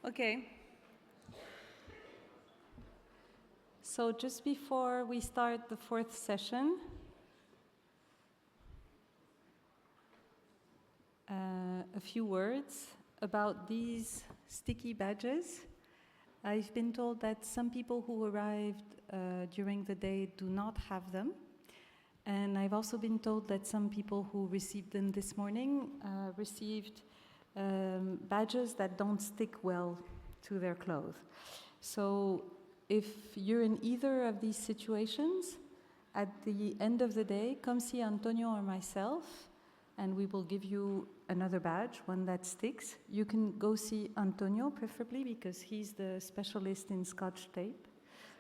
Okay. So just before we start the fourth session, a few words about these sticky badges. I've been told that some people who arrived during the day do not have them. And I've also been told that some people who received them this morning received badges that don't stick well to their clothes. So if you're in either of these situations, at the end of the day, come see Antonio or myself, and we will give you another badge, one that sticks. You can go see Antonio, preferably, because he's the specialist in Scotch tape,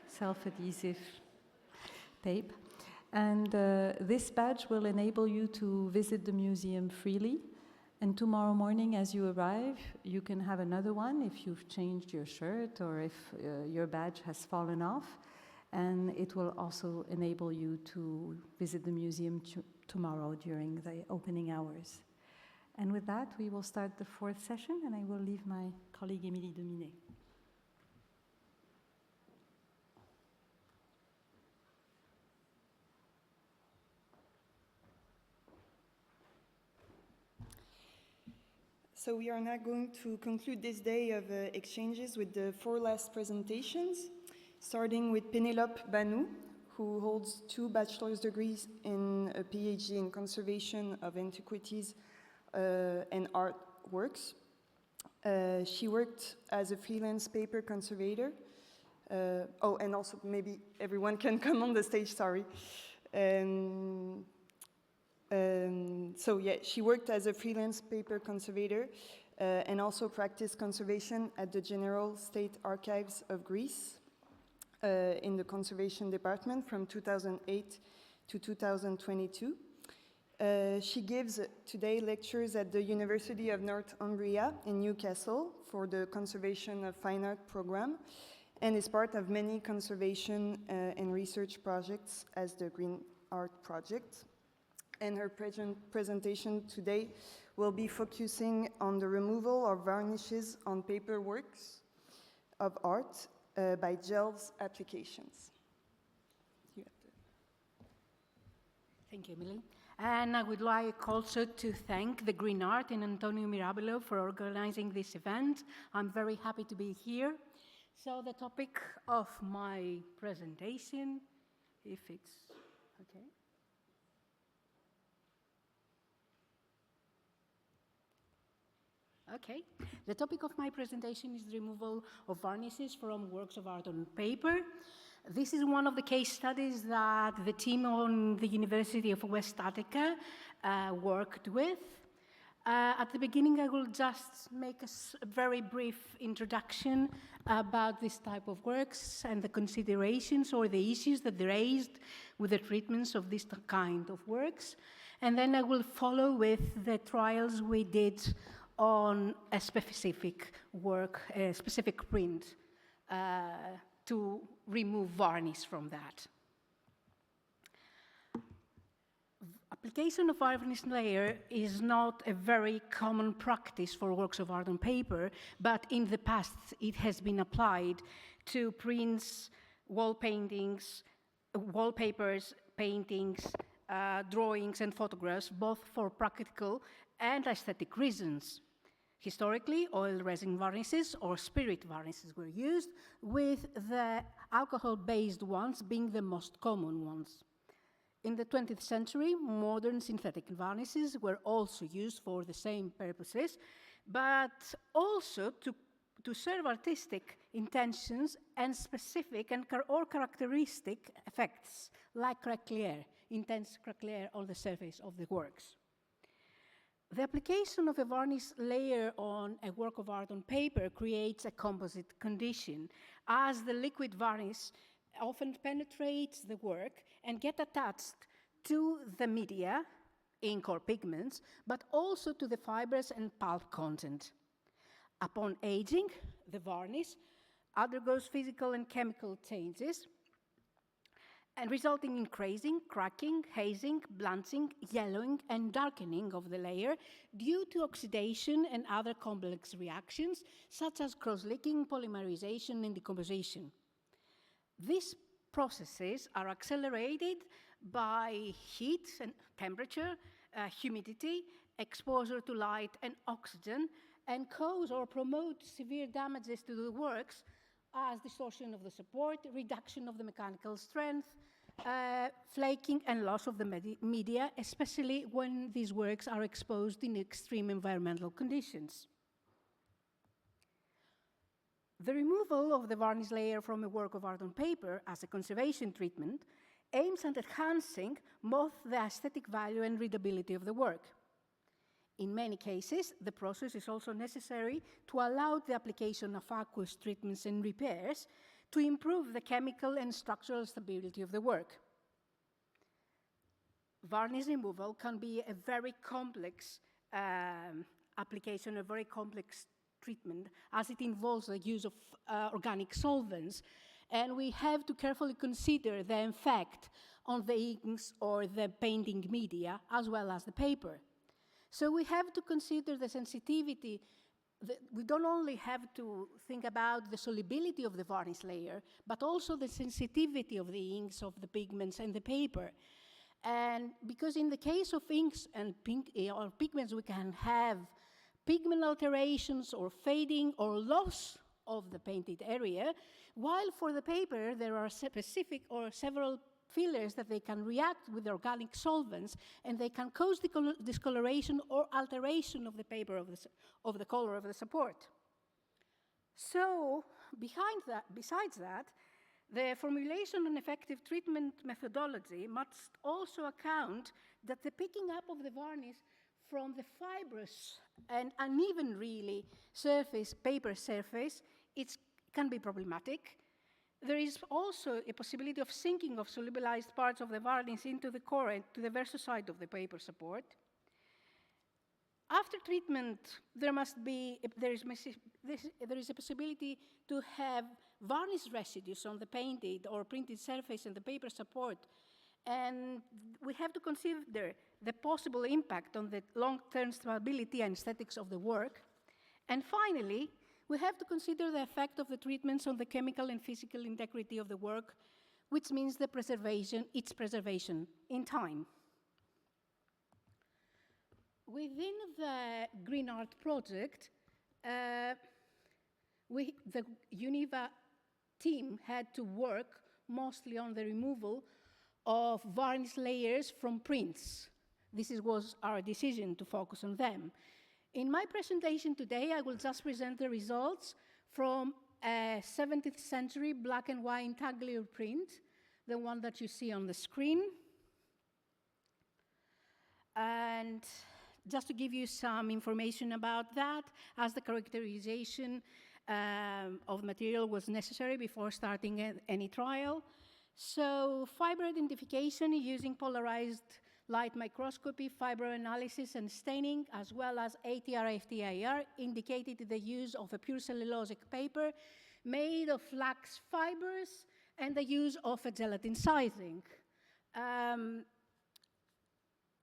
self-adhesive tape. And this badge will enable you to visit the museum freely. And tomorrow morning, as you arrive, you can have another one if you've changed your shirt or if your badge has fallen off. And it will also enable you to visit the museum tomorrow during the opening hours. And with that, we will start the fourth session, and I will leave my colleague Émilie Dominé. So we are now going to conclude this day of exchanges with the four last presentations, starting with Pénélope Banou, who holds 2 bachelor's degrees and a PhD in conservation of antiquities and artworks. She worked as a freelance paper conservator. And also maybe everyone can come on the stage, sorry. She worked as a freelance paper conservator and also practiced conservation at the General State Archives of Greece in the conservation department from 2008 to 2022. She gives today lectures at the University of Northumbria in Newcastle for the Conservation of Fine Art program and is part of many conservation and research projects as the GREENART project. And her presentation today will be focusing on the removal of varnishes on paper works of art by gels applications. Thank you, Emily. And I would like also to thank the GREENART and Antonio Mirabello for organizing this event. I'm very happy to be here. So the topic of my presentation, if it's okay. Okay, the topic of my presentation is the removal of varnishes from works of art on paper. This is one of the case studies that the team on the University of West Attica worked with. At the beginning, I will just make a very brief introduction about this type of works and the considerations or the issues that they raised with the treatments of this kind of works. And then I will follow with the trials we did on a specific work, a specific print, to remove varnish from that. Application of varnish layer is not a very common practice for works of art on paper, but in the past it has been applied to prints, wall paintings, wallpapers, paintings, drawings and photographs, both for practical and aesthetic reasons. Historically, oil resin varnishes or spirit varnishes were used, with the alcohol-based ones being the most common ones. In the 20th century, modern synthetic varnishes were also used for the same purposes, but also to serve artistic intentions and specific or characteristic effects, like craquelure, intense craquelure on the surface of the works. The application of a varnish layer on a work of art on paper creates a composite condition, as the liquid varnish often penetrates the work and get attached to the media, ink or pigments, but also to the fibers and pulp content. Upon aging, the varnish undergoes physical and chemical changes, and resulting in crazing, cracking, hazing, blunting, yellowing, and darkening of the layer due to oxidation and other complex reactions, such as cross-linking, polymerization, and decomposition. These processes are accelerated by heat and temperature, humidity, exposure to light and oxygen, and cause or promote severe damages to the works as distortion of the support, reduction of the mechanical strength, flaking and loss of the media, especially when these works are exposed in extreme environmental conditions. The removal of the varnish layer from a work of art on paper as a conservation treatment aims at enhancing both the aesthetic value and readability of the work. In many cases, the process is also necessary to allow the application of aqueous treatments and repairs to improve the chemical and structural stability of the work. Varnish removal can be a very complex application, a very complex treatment, as it involves the use of organic solvents, and we have to carefully consider the effect on the inks or the painting media, as well as the paper. So we have to consider the sensitivity. We don't only have to think about the solubility of the varnish layer, but also the sensitivity of the inks, of the pigments, and the paper. And because in the case of inks and or pigments, we can have pigment alterations or fading or loss of the painted area, while for the paper, there are specific or several fillers that they can react with organic solvents, and they can cause discoloration or alteration of the paper of the color of the support. So, besides that, the formulation and effective treatment methodology must also account that the picking up of the varnish from the fibrous and uneven, really, paper surface, it can be problematic. There is also a possibility of sinking of solubilized parts of the varnish into the core and to the verso-side of the paper support. After treatment, there is a possibility to have varnish residues on the painted or printed surface and the paper support, and we have to consider the possible impact on the long-term stability and aesthetics of the work. And finally, we have to consider the effect of the treatments on the chemical and physical integrity of the work, which means its preservation in time. Within the GREENART project, the UNIVA team had to work mostly on the removal of varnish layers from prints. This was our decision to focus on them. In my presentation today, I will just present the results from a 17th century black and white intaglio print, the one that you see on the screen. And just to give you some information about that, as the characterization of material was necessary before starting any trial. So fiber identification using polarized light microscopy, fiber analysis and staining, as well as ATR-FTIR, indicated the use of a pure cellulosic paper made of flax fibers and the use of a gelatin sizing.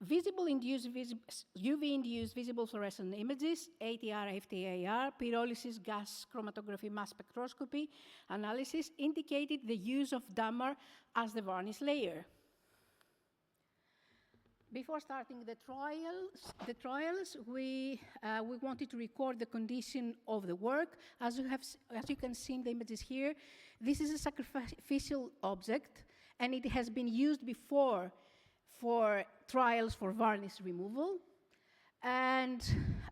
UV-induced visible fluorescent images, ATR-FTIR, pyrolysis gas chromatography mass spectroscopy analysis indicated the use of dammar as the varnish layer. Before starting the trials, we wanted to record the condition of the work. As you can see in the images here, this is a sacrificial object, and it has been used before for trials for varnish removal. And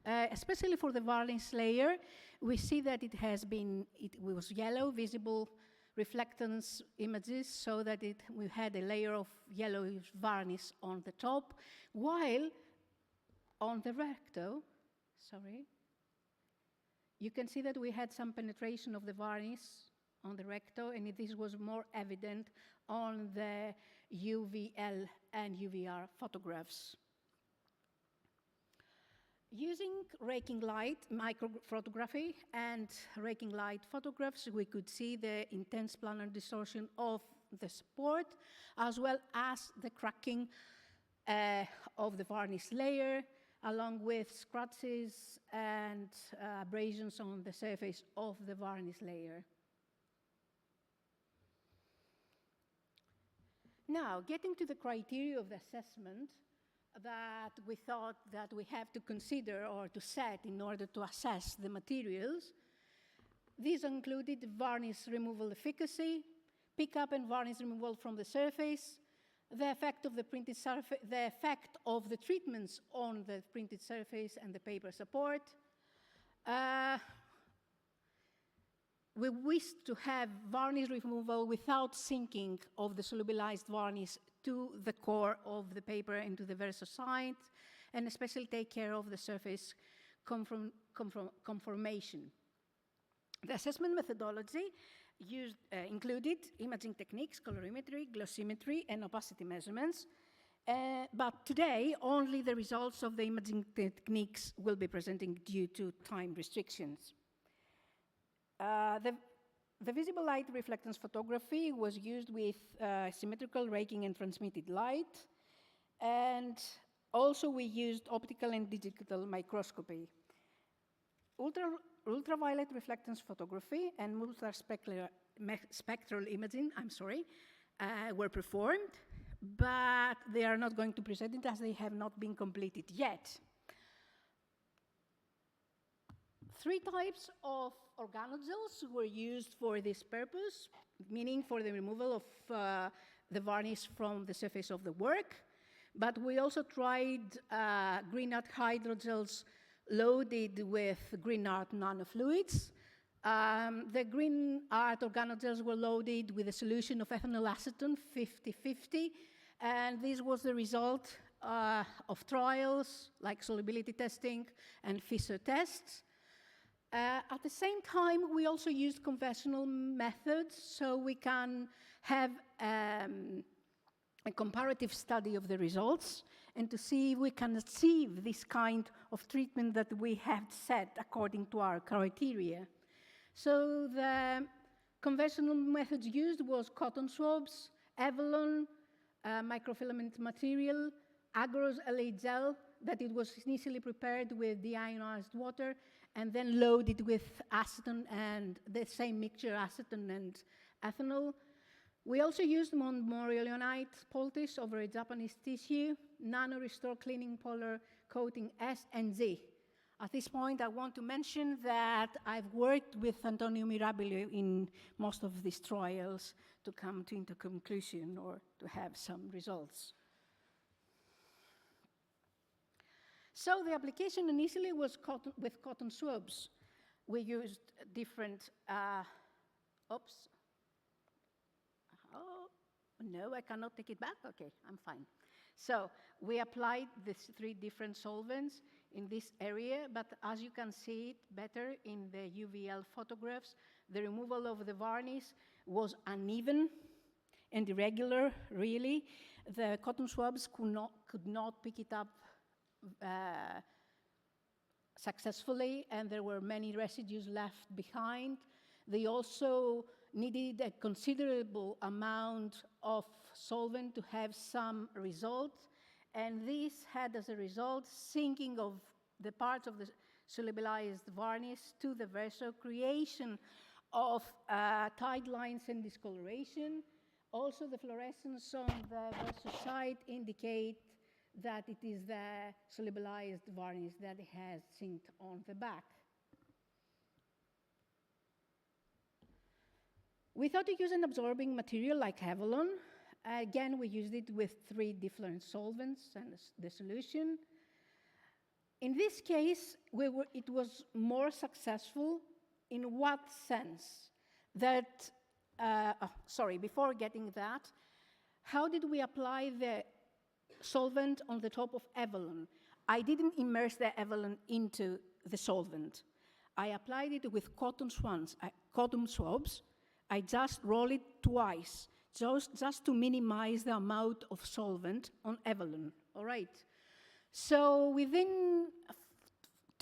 especially for the varnish layer, we see that it was yellow, visible reflectance images, so that we had a layer of yellowish varnish on the top, while on the recto, you can see that we had some penetration of the varnish on the recto, and this was more evident on the UVL and UVR photographs. Using raking light microphotography and raking light photographs, we could see the intense planar distortion of the support, as well as the cracking of the varnish layer, along with scratches and abrasions on the surface of the varnish layer. Now, getting to the criteria of the assessment that we thought that we have to consider or to set in order to assess the materials, these included varnish removal efficacy, pickup and varnish removal from the surface, the effect of the printed surface, the effect of the treatments on the printed surface and the paper support. We wish to have varnish removal without sinking of the solubilized varnish to the core of the paper and to the verso side, and especially take care of the surface conformation. The assessment methodology included imaging techniques, colorimetry, glossimetry, and opacity measurements. But today, only the results of the imaging techniques will be presenting due to time restrictions. The visible light reflectance photography was used with symmetrical raking and transmitted light. And also we used optical and digital microscopy. Ultraviolet reflectance photography and multispectral imaging, were performed, but they are not going to present it as they have not been completed yet. 3 types of organogels were used for this purpose, meaning for the removal of the varnish from the surface of the work. But we also tried GREENART hydrogels loaded with GREENART nanofluids. The GREENART organogels were loaded with a solution of ethanol acetone, 50-50, and this was the result of trials like solubility testing and Fisher tests. At the same time, we also used conventional methods, so we can have a comparative study of the results and to see if we can achieve this kind of treatment that we have set according to our criteria. So the conventional methods used was cotton swabs, Avalon, microfilament material, agarose LA gel, that it was initially prepared with deionized water and then loaded with acetone and the same mixture, acetone and ethanol. We also used morillonite poultice over a Japanese tissue, nano-restore cleaning polar coating S and Z. At this point, I want to mention that I've worked with Antonio Mirabile in most of these trials to come into conclusion or to have some results. So the application initially was with cotton swabs. We used different, oops. Oh, no, I cannot take it back? Okay, I'm fine. So we applied these 3 different solvents in this area, but as you can see it better in the UVL photographs, the removal of the varnish was uneven and irregular, really. The cotton swabs could not pick it up successfully, and there were many residues left behind. They also needed a considerable amount of solvent to have some result, and this had as a result sinking of the parts of the solubilized varnish to the verso, creation of tide lines and discoloration. Also, the fluorescence on the verso side indicate that it is the solubilized varnish that has sinked on the back. We thought to use an absorbing material like Avalon. Again, we used it with 3 different solvents and the solution. In this case, it was more successful in what sense? That, before getting that, how did we apply the solvent on the top of Avalon? I didn't immerse the Avalon into the solvent. I applied it with cotton swabs. I just roll it twice, just to minimize the amount of solvent on Avalon, all right? So within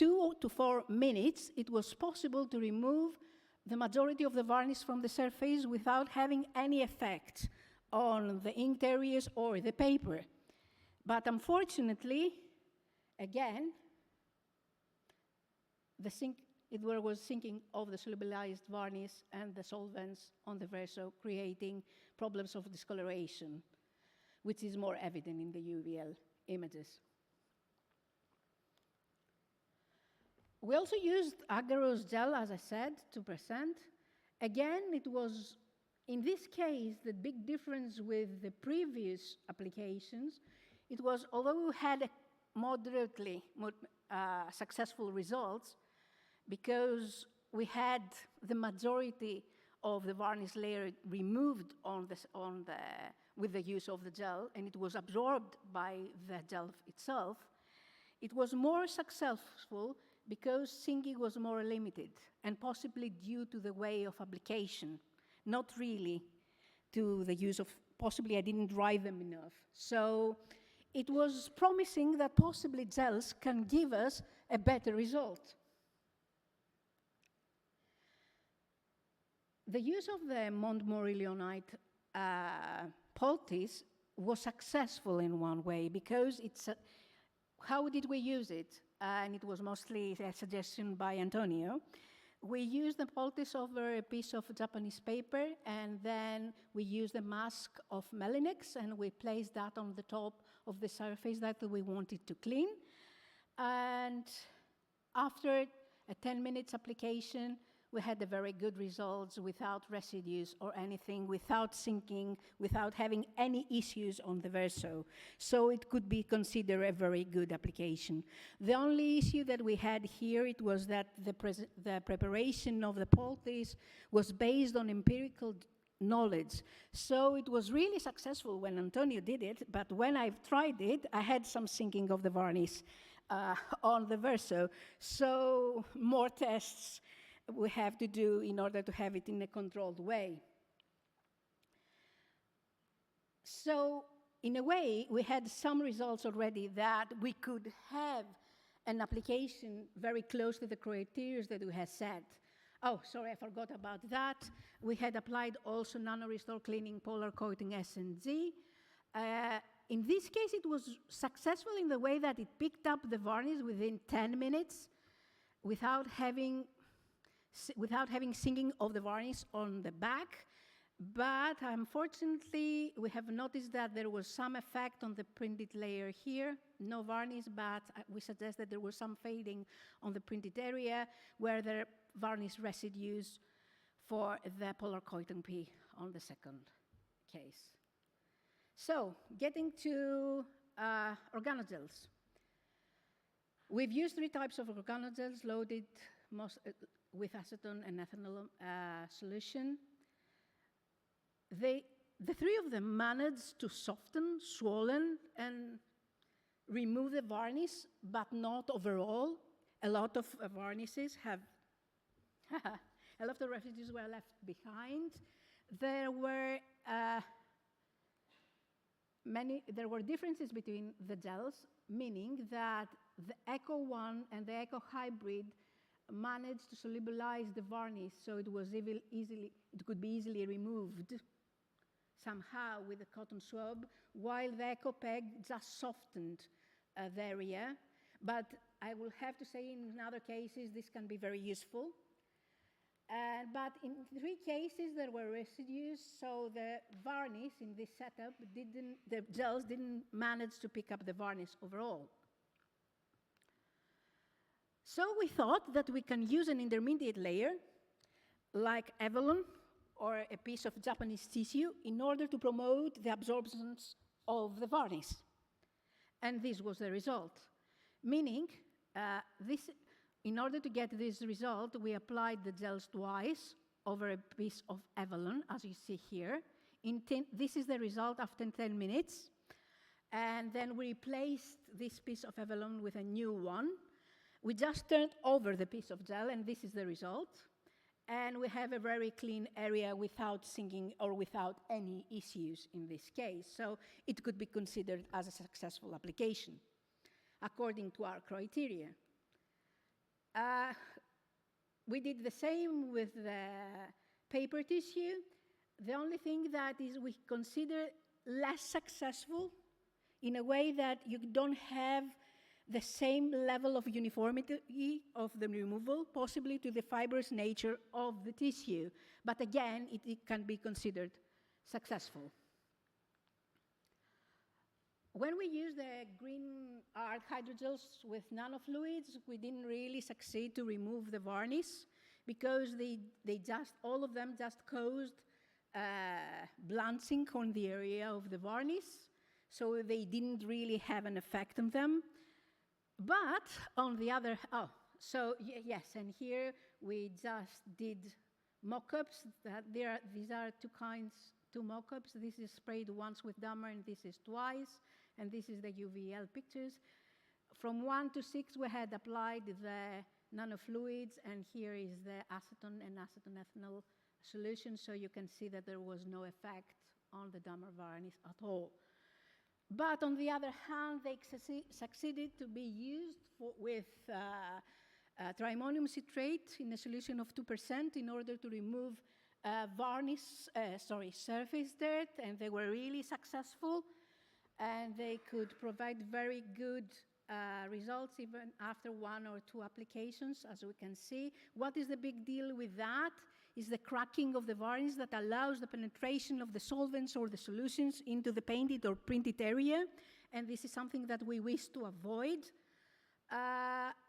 2 to 4 minutes, it was possible to remove the majority of the varnish from the surface without having any effect on the inked areas or the paper. But unfortunately, again, it was sinking of the solubilized varnish and the solvents on the verso, creating problems of discoloration, which is more evident in the UVL images. We also used agarose gel, as I said, 2%. Again, it was, in this case, the big difference with the previous applications. It was, although we had moderately successful results, because we had the majority of the varnish layer removed with the use of the gel, and it was absorbed by the gel itself, it was more successful because sinking was more limited, and possibly due to the way of application, not really to the use of, possibly I didn't dry them enough. So it was promising that possibly gels can give us a better result. The use of the Montmorillonite poultice was successful in one way, because it's how did we use it? And it was mostly a suggestion by Antonio. We used the poultice over a piece of Japanese paper, and then we used a mask of Melinex, and we placed that on the top of the surface that we wanted to clean. And after a 10 minutes application, we had the very good results without residues or anything, without sinking, without having any issues on the verso. So it could be considered a very good application. The only issue that we had here, it was that the preparation of the poultice was based on empirical knowledge. So it was really successful when Antonio did it, but when I've tried it, I had some sinking of the varnish on the verso. So more tests we have to do in order to have it in a controlled way. So, in a way, we had some results already that we could have an application very close to the criteria that we had set. Oh, sorry, I forgot about that. We had applied also nano-restore cleaning polar coating S&G. In this case, it was successful in the way that it picked up the varnish within 10 minutes without having sinking of the varnish on the back, but unfortunately we have noticed that there was some effect on the printed layer here, no varnish, but we suggest that there was some fading on the printed area where there are varnish residues for the polar coating P on the second case. So, getting to organogels. We've used 3 types of organogels loaded with acetone and ethanol solution. The 3 of them managed to soften, swollen, and remove the varnish, but not overall. A lot of varnishes have, a lot of residues were left behind. There were differences between the gels, meaning that the Eco 1 and the Eco Hybrid managed to solubilize the varnish, so it could be easily removed somehow with a cotton swab, while the Eco Peg just softened the area. But I will have to say in other cases this can be very useful. But in 3 cases there were residues, so the varnish in this setup the gels didn't manage to pick up the varnish overall. So we thought that we can use an intermediate layer, like Avalon or a piece of Japanese tissue, in order to promote the absorption of the varnish. And this was the result. Meaning, in order to get this result, we applied the gels twice over a piece of Avalon, as you see here. This is the result after 10 minutes. And then we replaced this piece of Avalon with a new one. We just turned over the piece of gel, and this is the result. And we have a very clean area without sinking or without any issues in this case. So it could be considered as a successful application, according to our criteria. We did the same with the paper tissue. The only thing that is we consider less successful in a way that you don't have the same level of uniformity of the removal, possibly to the fibrous nature of the tissue. But again, it can be considered successful. When we use the GREENART hydrogels with nanofluids, we didn't really succeed to remove the varnish because all of them just caused blanching on the area of the varnish, so they didn't really have an effect on them. But on the other, yes, and here we just did mock-ups. These are two mock-ups. This is sprayed once with Dammer, and this is twice, and this is the UVL pictures. From 1 to 6, we had applied the nanofluids, and here is the acetone and acetoethanol solution, so you can see that there was no effect on the Dammer varnish at all. But on the other hand, they succeeded to be used with triammonium citrate in a solution of 2% in order to remove surface dirt, and they were really successful, and they could provide very good results even after 1 or 2 applications, as we can see. What is the big deal with that? Is the cracking of the varnish that allows the penetration of the solvents or the solutions into the painted or printed area, and this is something that we wish to avoid.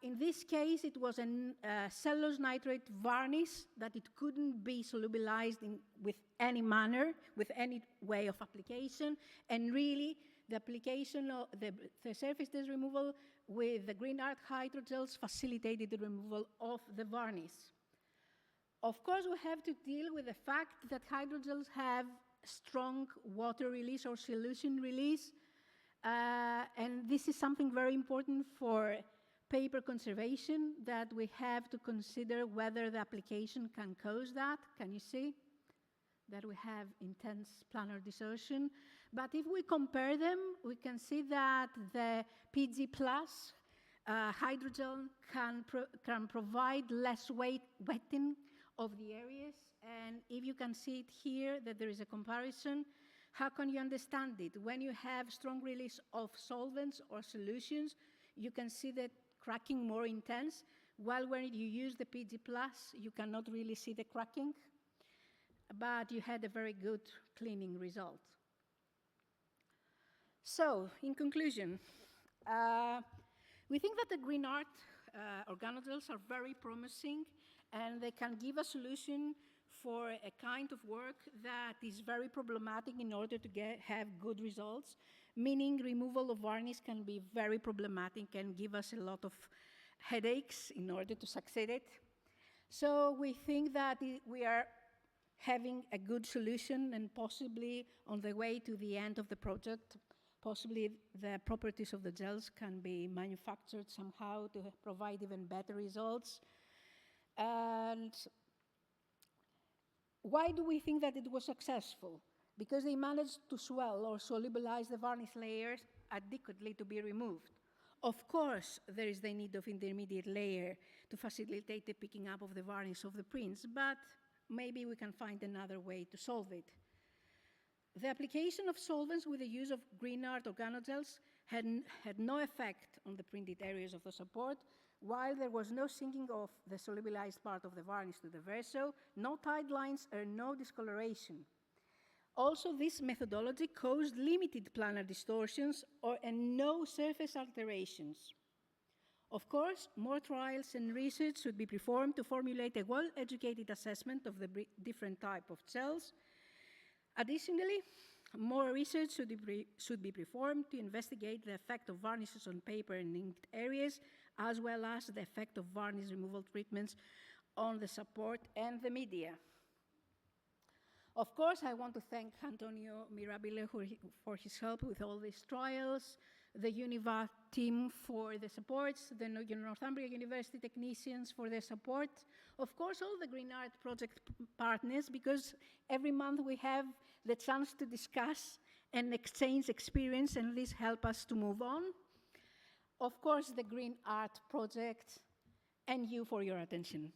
In this case, it was a cellulose nitrate varnish that it couldn't be solubilized with any manner, with any way of application, and really the application of the surface dirt removal with the GREENART hydrogels facilitated the removal of the varnish. Of course, we have to deal with the fact that hydrogels have strong water release or solution release, and this is something very important for paper conservation, that we have to consider whether the application can cause that. Can you see that we have intense planar distortion? But if we compare them, we can see that the PG plus hydrogel can provide less wetting of the areas. And if you can see it here, that there is a comparison, how can you understand it? When you have strong release of solvents or solutions, you can see that cracking more intense, while when you use the PG plus, you cannot really see the cracking, but you had a very good cleaning result. So, in conclusion, we think that the GREENART organogels are very promising, and they can give a solution for a kind of work that is very problematic in order to have good results, meaning removal of varnish can be very problematic and give us a lot of headaches in order to succeed it. So we think that we are having a good solution and possibly on the way to the end of the project. Possibly the properties of the gels can be manufactured somehow to provide even better results. And why do we think that it was successful? Because they managed to swell or solubilize the varnish layers adequately to be removed. Of course, there is the need of intermediate layer to facilitate the picking up of the varnish of the prints, but maybe we can find another way to solve it. The application of solvents with the use of GREENART organogels had no effect on the printed areas of the support, while there was no sinking of the solubilized part of the varnish to the verso, no tide lines, and no discoloration. Also, this methodology caused limited planar distortions and no surface alterations. Of course, more trials and research should be performed to formulate a well-educated assessment of the different types of gels. Additionally, more research should be performed to investigate the effect of varnishes on paper and inked areas, as well as the effect of varnish removal treatments on the support and the media. Of course, I want to thank Antonio Mirabile for his help with all these trials, the UNIVA team for the supports, the Northumbria University technicians for their support, of course, all the GREENART project partners, because every month we have the chance to discuss and exchange experience, and this helps us to move on. Of course, the GREENART project and you for your attention.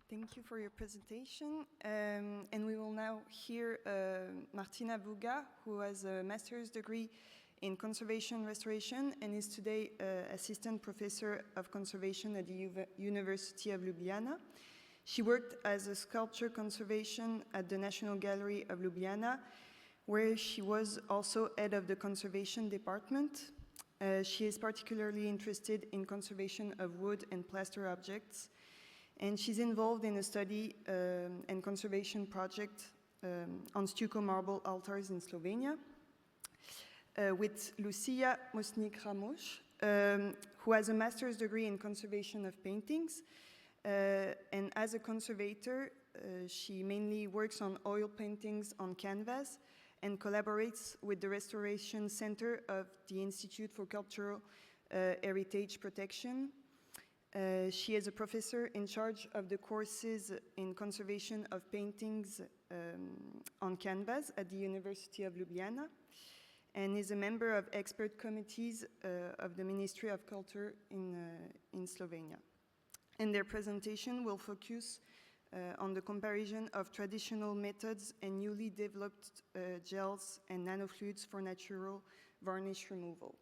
Thank you for your presentation. And we will now hear Martina Vuga, who has a master's degree in conservation restoration and is today assistant professor of conservation at the University of Ljubljana. She worked as a sculpture conservation at the National Gallery of Ljubljana, where she was also head of the conservation department. She is particularly interested in conservation of wood and plaster objects, and she's involved in a study and conservation project on stucco marble altars in Slovenia with Lucia Mosnik Ramos, who has a master's degree in conservation of paintings. And as a conservator, she mainly works on oil paintings on canvas and collaborates with the Restoration Center of the Institute for Cultural Heritage Protection. She is a professor in charge of the courses in conservation of paintings on canvas at the University of Ljubljana, and is a member of expert committees of the Ministry of Culture in Slovenia. And their presentation will focus on the comparison of traditional methods and newly developed gels and nanofluids for natural varnish removal.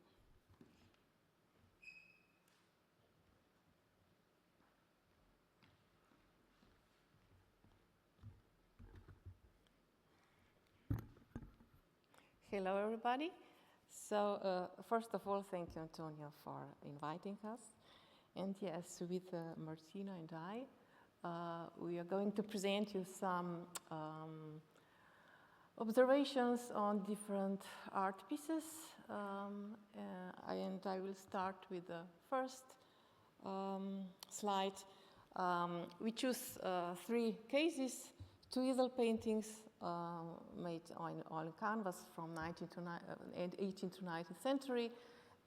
Hello, everybody. So, first of all, thank you, Antonio, for inviting us. And yes, with Martina and I, we are going to present you some observations on different art pieces. And I will start with the first slide. We choose 3 cases, 2 easel paintings made on canvas from 18th to 19th century,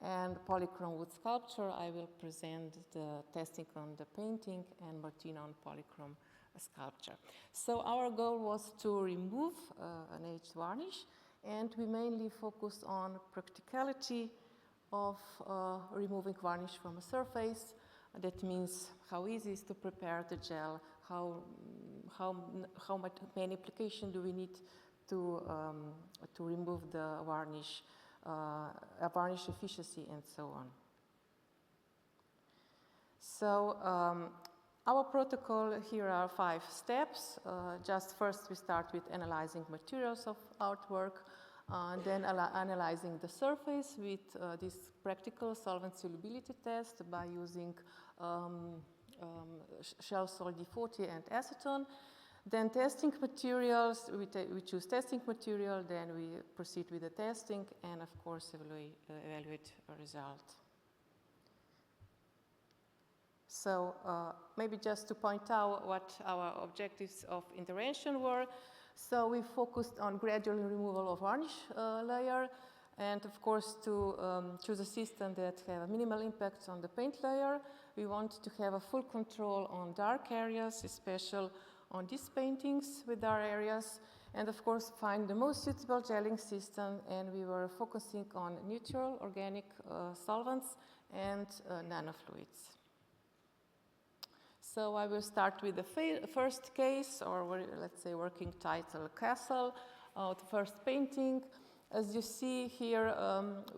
and polychrome wood sculpture. I will present the testing on the painting and Martina on polychrome sculpture. So our goal was to remove an aged varnish, and we mainly focused on practicality of removing varnish from a surface. That means how easy it is to prepare the gel, how many applications do we need to remove the varnish, varnish efficiency, and so on. So our protocol, here are 5 steps. Just first we start with analyzing materials of artwork, then analyzing the surface with this practical solvent solubility test by using shell salt D40 and acetone. Then testing materials, we choose testing material, then we proceed with the testing, and of course evaluate a result. So maybe just to point out what our objectives of intervention were. So we focused on gradual removal of varnish layer, and of course to choose a system that have a minimal impact on the paint layer. We want to have a full control on dark areas, especially on these paintings with dark areas, and of course find the most suitable gelling system, and we were focusing on neutral organic solvents and nanofluids. So I will start with the first case, or let's say working title, Castle, the first painting. As you see here,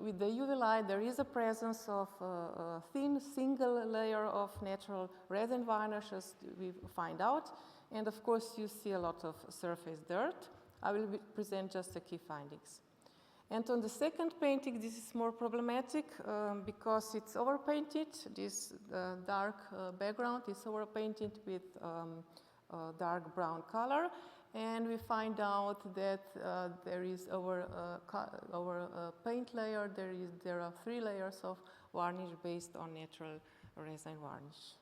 with the UV light, there is a presence of a thin single layer of natural resin varnish, as we find out. And of course, you see a lot of surface dirt. I will present just the key findings. And on the second painting, this is more problematic because it's overpainted. This dark background is overpainted with dark brown color. And we find out that there is over paint layer, there are 3 layers of varnish based on natural resin varnish.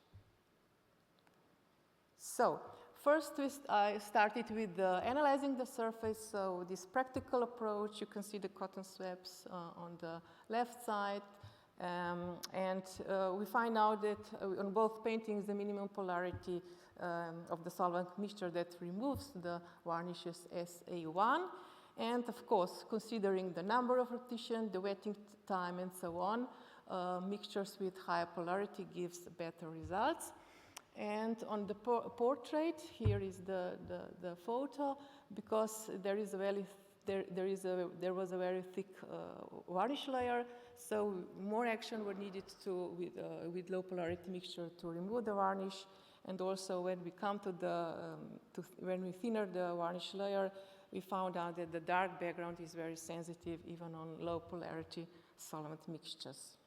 So first I started with analyzing the surface. So this practical approach, you can see the cotton swabs on the left side. And we find out that on both paintings, the minimum polarity of the solvent mixture that removes the varnishes SA1. And of course, considering the number of repetitions, the wetting time, and so on, mixtures with higher polarity gives better results. And on the portrait, here is the photo, because there was a very thick varnish layer, so more action were needed with low polarity mixture to remove the varnish. And also when we come to when we thinner the varnish layer, we found out that the dark background is very sensitive even on low polarity solvent mixtures.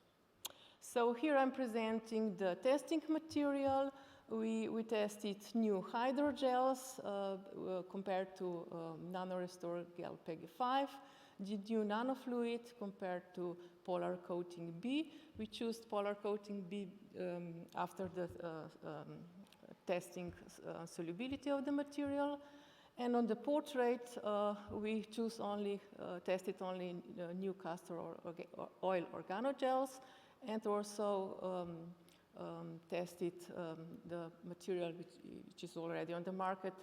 So here I'm presenting the testing material. We tested new hydrogels compared to NanoRestore gel PEGI 5, the new nanofluid compared to polar coating B. We chose polar coating B after the testing solubility of the material. And on the portrait, we tested only new castor oil organogels, and also tested the material which is already on the market,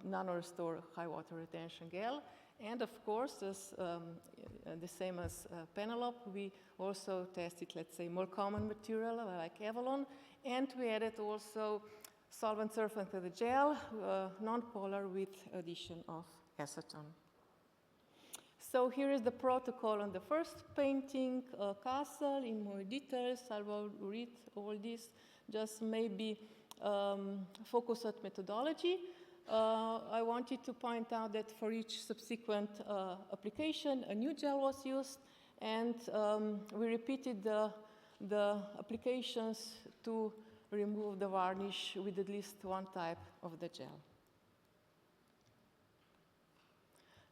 NanoRestore high water retention gel. And of course, the same as Penelope, we also tested, let's say, more common material like Avalon, and we added also solvent surfactant to the gel, non-polar with addition of acetone. So here is the protocol on the first painting, castle, in more details. I will read all this, just maybe focus on methodology. I wanted to point out that for each subsequent application, a new gel was used, and we repeated the applications to remove the varnish with at least one type of the gel.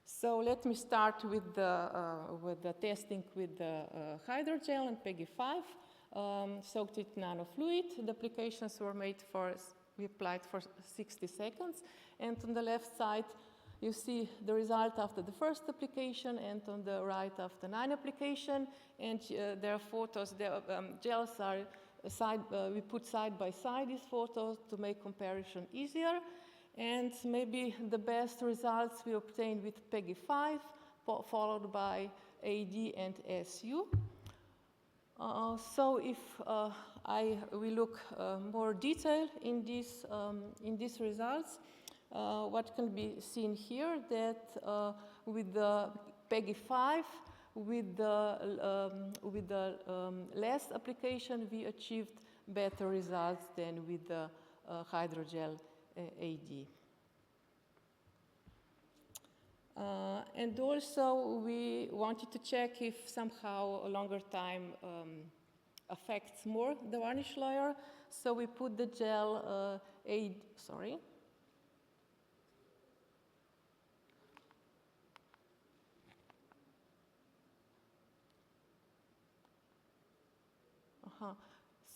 So let me start with the testing with the hydrogel and PEGI 5, soaked with nanofluid. The applications were made we applied for 60 seconds. And on the left side, you see the result after the first application, and on the right after 9 application. And there are photos, the gels are we put side by side these photos to make comparison easier. And maybe the best results we obtained with PEGI 5, followed by AD and SU. So if we look more detail in these results, what can be seen here that with the PEGI 5, with the less application, we achieved better results than with the hydrogel AD. And also we wanted to check if somehow a longer time affects more the varnish layer. So we put the gel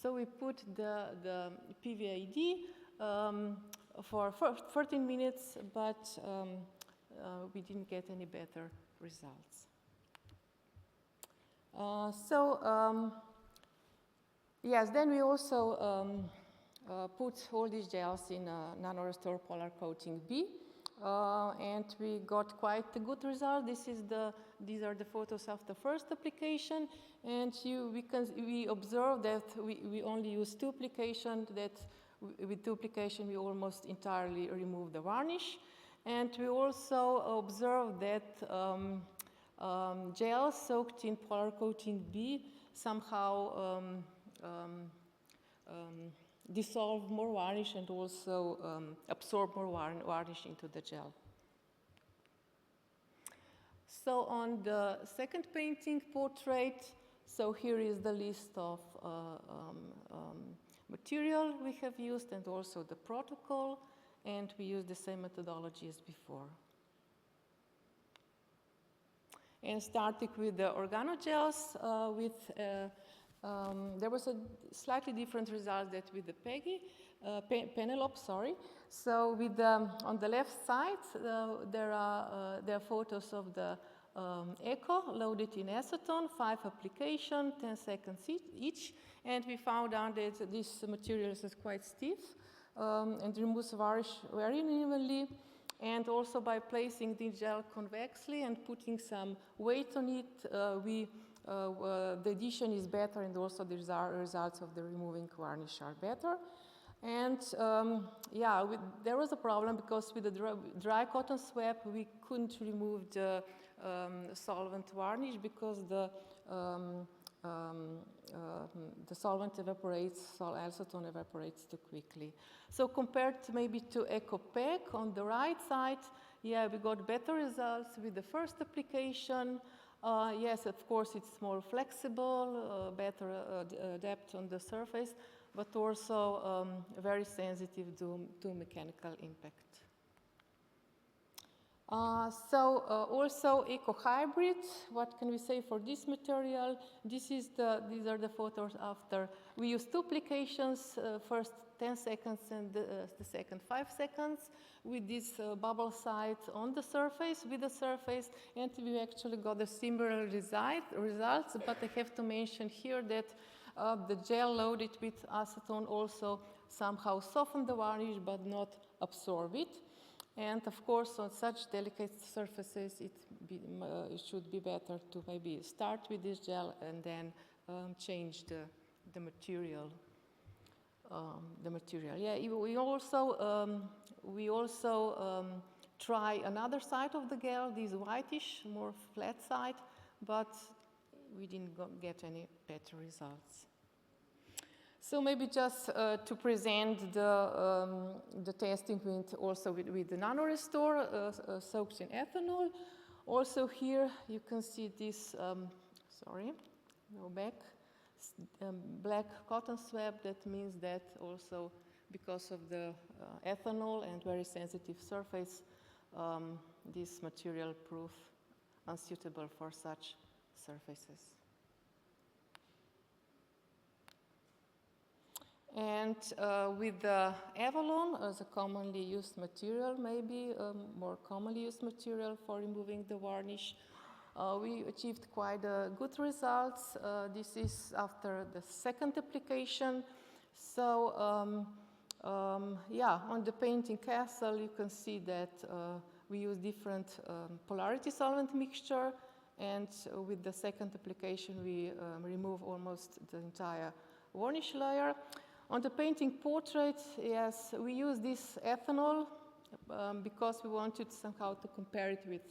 So we put the PVAD for 13 minutes, but we didn't get any better results. Yes, then we also put all these gels in NanoRestore Polar Coating B, and we got quite a good result. These are the photos of the first application, and we observe that we only use 2 applications, that with 2 applications we almost entirely remove the varnish. And we also observe that gels soaked in polar coating B somehow dissolve more varnish and also absorb more varnish into the gel. So on the second painting, portrait, so here is the list of material we have used and also the protocol, and we use the same methodology as before. And starting with the organogels, there was a slightly different result than with the PEGI, Penelope, sorry. So with on the left side, there are photos of the echo loaded in acetone, 5 applications, 10 seconds each, and we found out that this material is quite stiff. and removes varnish very unevenly. And also by placing the gel convexly and putting some weight on it, the addition is better, and also the results of the removing varnish are better. And yeah, there was a problem because with the dry cotton swab, we couldn't remove the solvent varnish because the solvent evaporates, acetone evaporates too quickly. So compared to maybe to EcoPack on the right side, yeah, we got better results with the first application. Yes, of course, it's more flexible, better depth on the surface, but also very sensitive to mechanical impact. Also eco-hybrid, what can we say for this material? These are the photos after. We used two applications, first 10 seconds and the second 5 seconds, with this bubble site on the surface, with the surface, and we actually got the similar results, but I have to mention here that the gel loaded with acetone also somehow softened the varnish but not absorb it. And of course, on such delicate surfaces, it should be better to maybe start with this gel and then change the material. Yeah, we also try another side of the gel, this whitish, more flat side, but we didn't get any better results. So maybe just to present the testing with the NanoRestore soaked in ethanol. Also here you can see this, black cotton swab. That means that also because of the ethanol and very sensitive surface, this material proved unsuitable for such surfaces. And with the Avalon as a commonly used material, maybe more commonly used material for removing the varnish, we achieved quite good results. This is after the second application. So yeah, on the painting castle, you can see that we use different polarity solvent mixture, and with the second application, we remove almost the entire varnish layer. On the painting portrait, yes, we use this ethanol because we wanted somehow to compare it with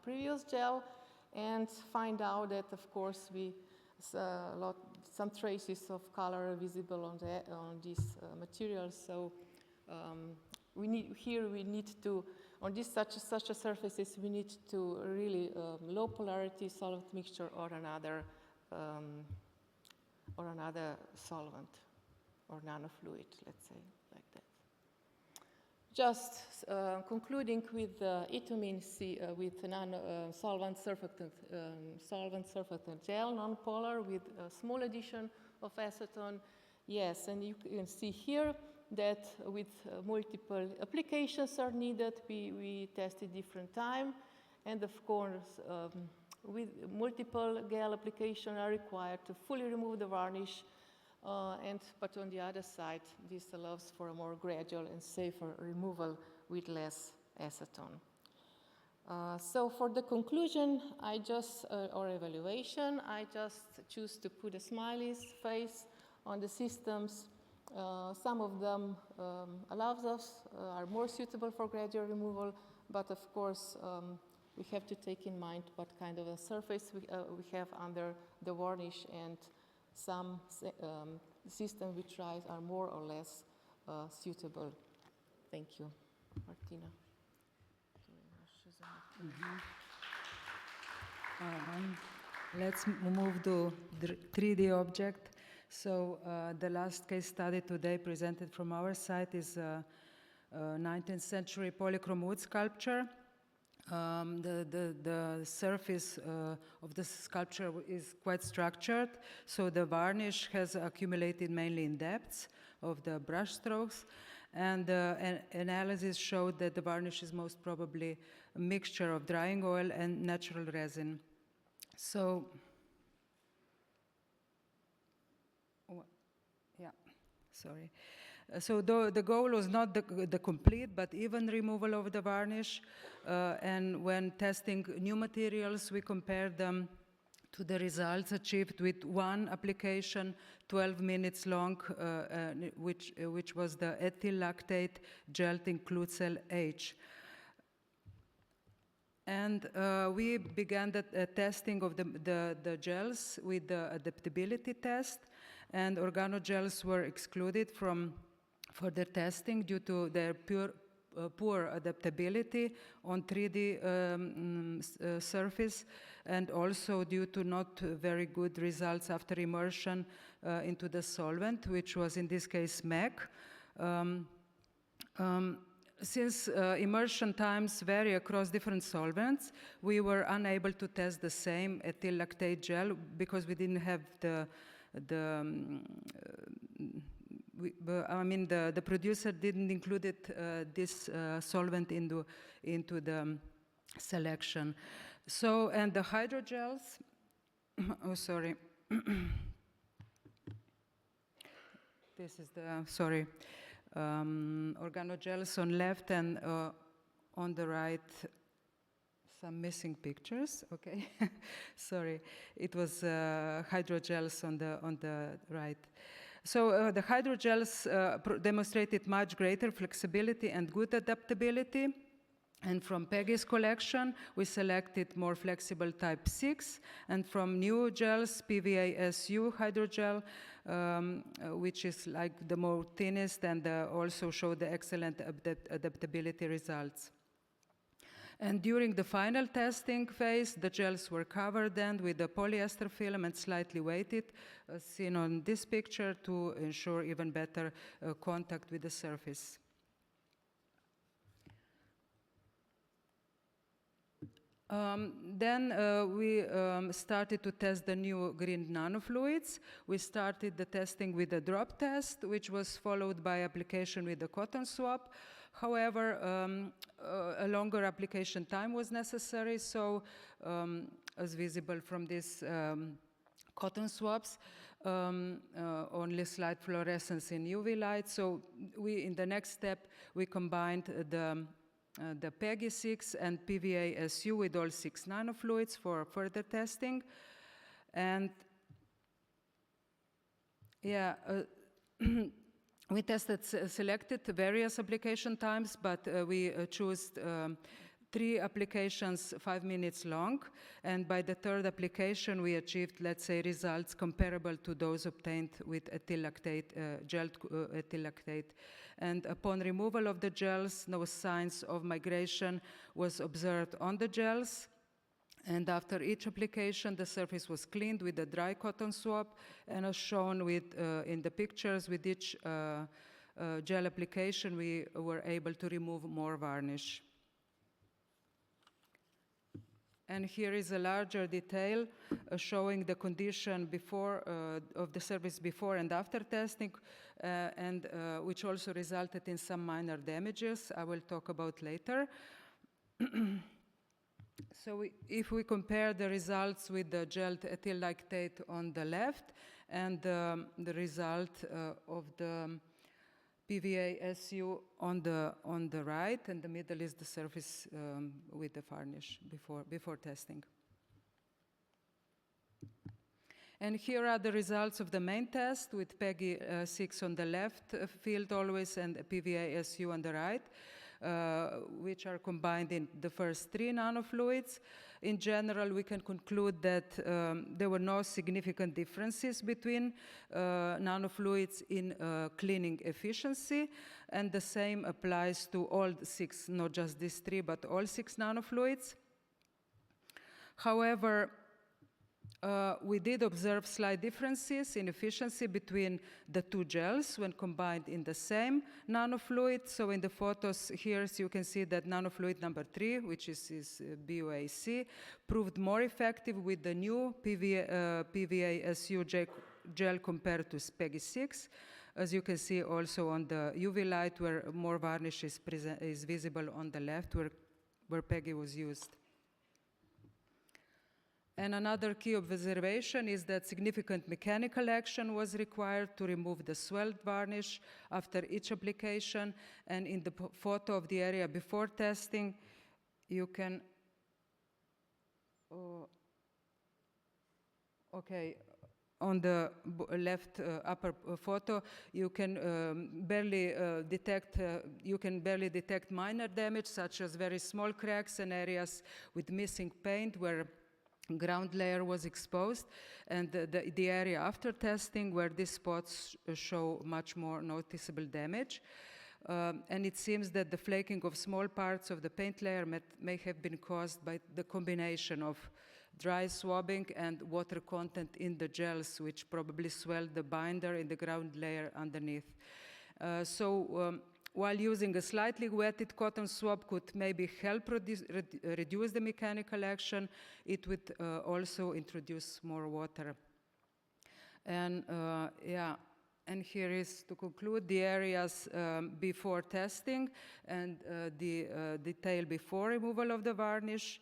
previous gel and find out that, of course, some traces of color are visible on this material. So we need to, on this such a surfaces, we need to really low polarity solvent mixture or another solvent, or nanofluid, let's say, like that. Just concluding with Itomin C with solvent surfactant gel, non-polar, with a small addition of acetone. Yes, and you can see here that with multiple applications are needed. We tested different time, and of course, with multiple gel applications are required to fully remove the varnish. But on the other side, this allows for a more gradual and safer removal with less acetone. So for the conclusion, or evaluation, I just choose to put a smiley face on the systems. Some of them are more suitable for gradual removal, but of course, we have to take in mind what kind of a surface we have under the varnish, and some systems we tried are more or less suitable. Thank you. Martina. Let's move to 3D object. So the last case study today presented from our side is a 19th century polychrome wood sculpture. The surface of the sculpture is quite structured, so the varnish has accumulated mainly in depths of the brush strokes, and analysis showed that the varnish is most probably a mixture of drying oil and natural resin. So, yeah, sorry. So the goal was not the complete, but even removal of the varnish. And when testing new materials, we compared them to the results achieved with one application, 12 minutes long, which was the ethyl lactate gel Include-Cell H. And we began the testing of the gels with the adaptability test, and organogels were excluded from further testing due to their poor adaptability on 3D surface, and also due to not very good results after immersion into the solvent, which was in this case MEC. Since immersion times vary across different solvents, we were unable to test the same ethyl lactate gel because we didn't have the producer didn't include this solvent into the selection. So, and the hydrogels, oh, sorry. This is the, sorry, organogels on left and on the right, some missing pictures, okay. Sorry, it was hydrogels on the right. So the hydrogels demonstrated much greater flexibility and good adaptability. And from Peggy's collection, we selected more flexible type 6. And from new gels, PVA-SU hydrogel, which is like the more thinnest and also showed the excellent adaptability results. And during the final testing phase, the gels were covered then with a polyester film and slightly weighted, as seen on this picture, to ensure even better contact with the surface. Then we started to test the new green nanofluids. We started the testing with a drop test, which was followed by application with a cotton swab. However, a longer application time was necessary, so as visible from these cotton swabs, only slight fluorescence in UV light. So we, in the next step, we combined the PEGI 6 and PVA-SU with all 6 nanofluids for further testing. And yeah, we selected various application times, but we chose 3 applications 5 minutes long. And by the 3rd application, we achieved, let's say, results comparable to those obtained with ethyl lactate, gelled ethyl lactate. And upon removal of the gels, no signs of migration was observed on the gels. And after each application, the surface was cleaned with a dry cotton swab, and as shown with, in the pictures, with each gel application, we were able to remove more varnish. And here is a larger detail showing the condition before of the surface before and after testing, and which also resulted in some minor damages I will talk about later. So if we compare the results with the gelled ethyl lactate on the left and the result of the PVA-SU on the right, and the middle is the surface with the varnish before testing. And here are the results of the main test with PEGI 6 on the left field always and PVA-SU on the right, which are combined in the first 3 nanofluids. In general, we can conclude that there were no significant differences between nanofluids in cleaning efficiency, and the same applies to all 6, not just these 3, but all 6 nanofluids. However, we did observe slight differences in efficiency between the 2 gels when combined in the same nanofluid. So in the photos here, so you can see that nanofluid number 3, which is BUAC, proved more effective with the new PVA-SU gel compared to PEGI 6. As you can see also on the UV light, where more varnish is visible on the left, where PEGI was used. And another key observation is that significant mechanical action was required to remove the swelled varnish after each application. And in the photo of the area before testing, you can, on the left upper photo, you can barely detect minor damage, such as very small cracks and areas with missing paint where ground layer was exposed, and the area after testing where these spots show much more noticeable damage. And it seems that the flaking of small parts of the paint layer may have been caused by the combination of dry swabbing and water content in the gels, which probably swelled the binder in the ground layer underneath. While using a slightly wetted cotton swab could maybe help reduce the mechanical action, it would also introduce more water. And and here is, to conclude, the areas before testing and the detail before removal of the varnish.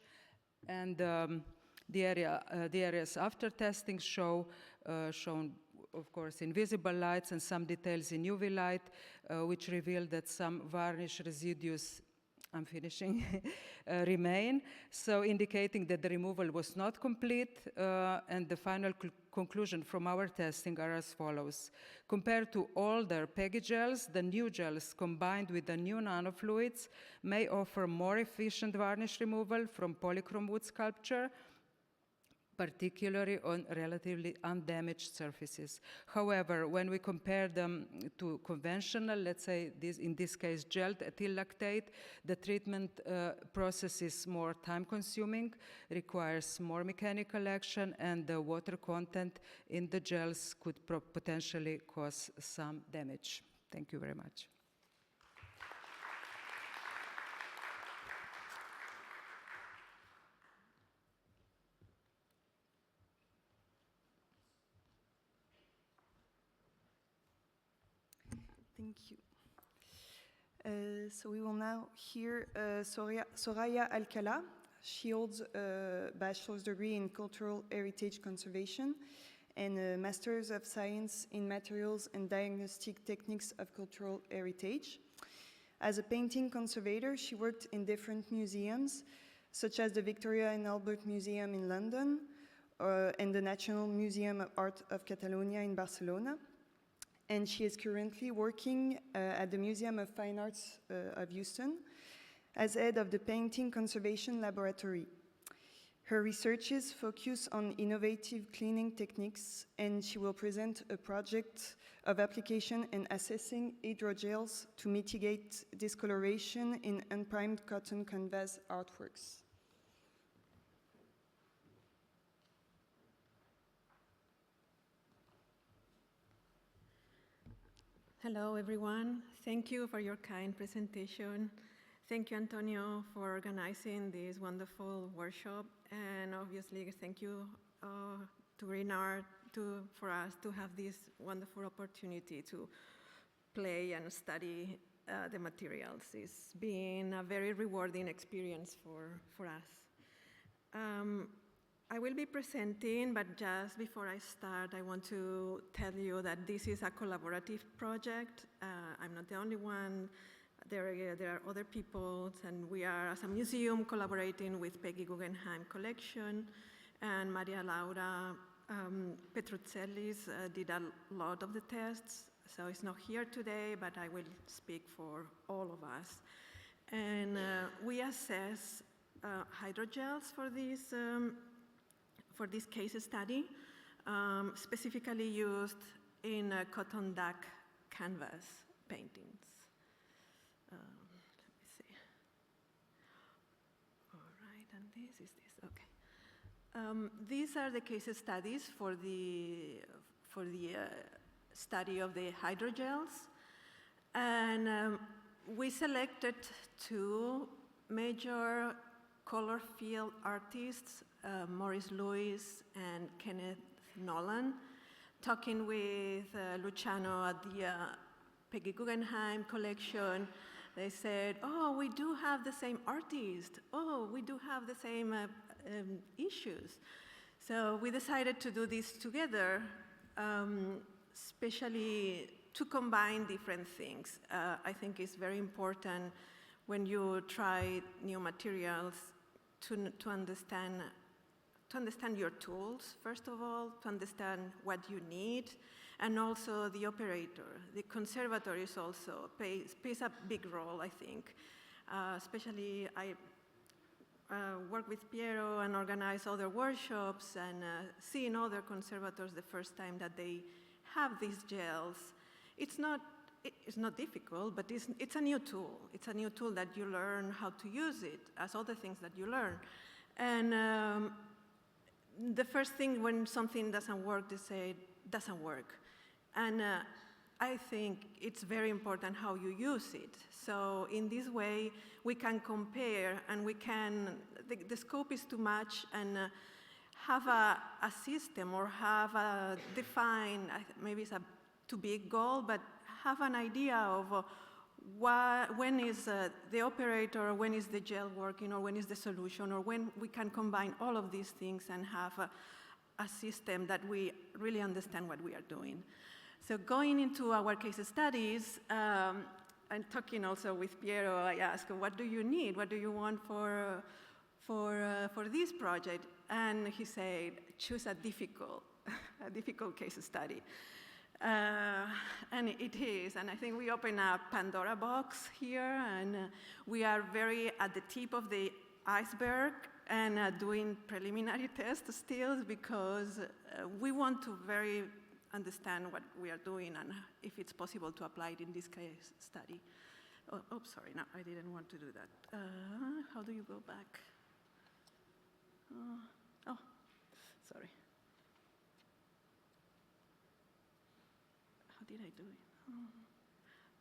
And the areas after testing shown, of course, in visible lights and some details in UV light, which reveal that some varnish residues, I'm finishing, remain, so indicating that the removal was not complete. And the final conclusion from our testing are as follows. Compared to older PEGI gels, the new gels combined with the new nanofluids may offer more efficient varnish removal from polychrome wood sculpture, particularly on relatively undamaged surfaces. However, when we compare them to conventional, let's say in this case gelled ethyl lactate, the treatment process is more time-consuming, requires more mechanical action, and the water content in the gels could potentially cause some damage. Thank you very much. Thank you. So we will now hear Soraya Alcala. She holds a bachelor's degree in Cultural Heritage Conservation and a Master's of Science in Materials and Diagnostic Techniques of Cultural Heritage. As a painting conservator, she worked in different museums, such as the Victoria and Albert Museum in London and the National Museum of Art of Catalonia in Barcelona. And she is currently working at the Museum of Fine Arts of Houston as head of the Painting Conservation Laboratory. Her researches focus on innovative cleaning techniques, and she will present a project of application and assessing hydrogels to mitigate discoloration in unprimed cotton canvas artworks. Hello, everyone. Thank you for your kind presentation. Thank you, Antonio, for organizing this wonderful workshop. And obviously, thank you to GREENART for us to have this wonderful opportunity to play and study the materials. It's been a very rewarding experience for us. I will be presenting, but just before I start, I want to tell you that this is a collaborative project. I'm not the only one. There are other people, and we are, as a museum, collaborating with Peggy Guggenheim Collection, and Maria Laura Petruzellis did a lot of the tests, so it's not here today, but I will speak for all of us. And we assess hydrogels for this case study, specifically used in cotton duck canvas paintings. Let me see. All right, and this is this, okay. These are the case studies for the study of the hydrogels. And we selected two major color field artists, Maurice Lewis and Kenneth Nolan, talking with Luciano at the Peggy Guggenheim collection. They said, oh, we do have the same artist. Oh, we do have the same issues. So we decided to do this together, especially to combine different things. I think it's very important when you try new materials to understand your tools, first of all, to understand what you need, and also the operator. The conservatories also plays a big role, I think. Especially I work with Piero and organize other workshops, and seeing other conservators the first time that they have these gels. It's not difficult, but it's a new tool. It's a new tool that you learn how to use it, as other things that you learn. And the first thing when something doesn't work, they say it doesn't work. And I think it's very important how you use it. So in this way, we can compare, and we can, the scope is too much, and have a system, or have a defined, maybe it's a too big goal, but have an idea of when is the operator, or when is the gel working, or when is the solution, or when we can combine all of these things and have a system that we really understand what we are doing. So going into our case studies, and talking also with Piero, I asked, what do you need? What do you want for this project? And he said, choose a difficult case study. And it is, and I think we open a Pandora box here, and we are very at the tip of the iceberg, and doing preliminary tests still, because we want to very understand what we are doing, and if it's possible to apply it in this case study. Oh, sorry, no, I didn't want to do that. How do you go back? Oh, sorry. How did I do it?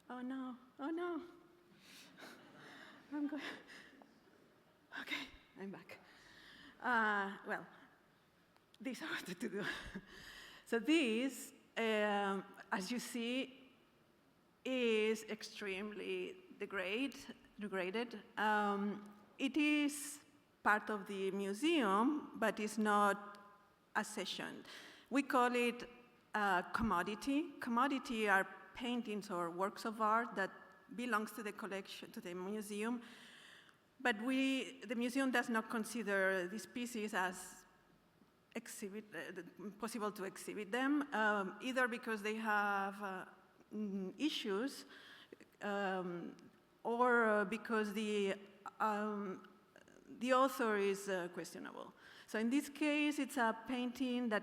Oh no, oh no. I'm going, okay, I'm back. Well, this I wanted to do. So this, as you see, is extremely degraded. It is part of the museum, but it's not a session. We call it commodity. Commodity are paintings or works of art that belongs to the collection, to the museum, but the museum does not consider these pieces as possible to exhibit them, either because they have issues, or because the author is questionable. So in this case, it's a painting that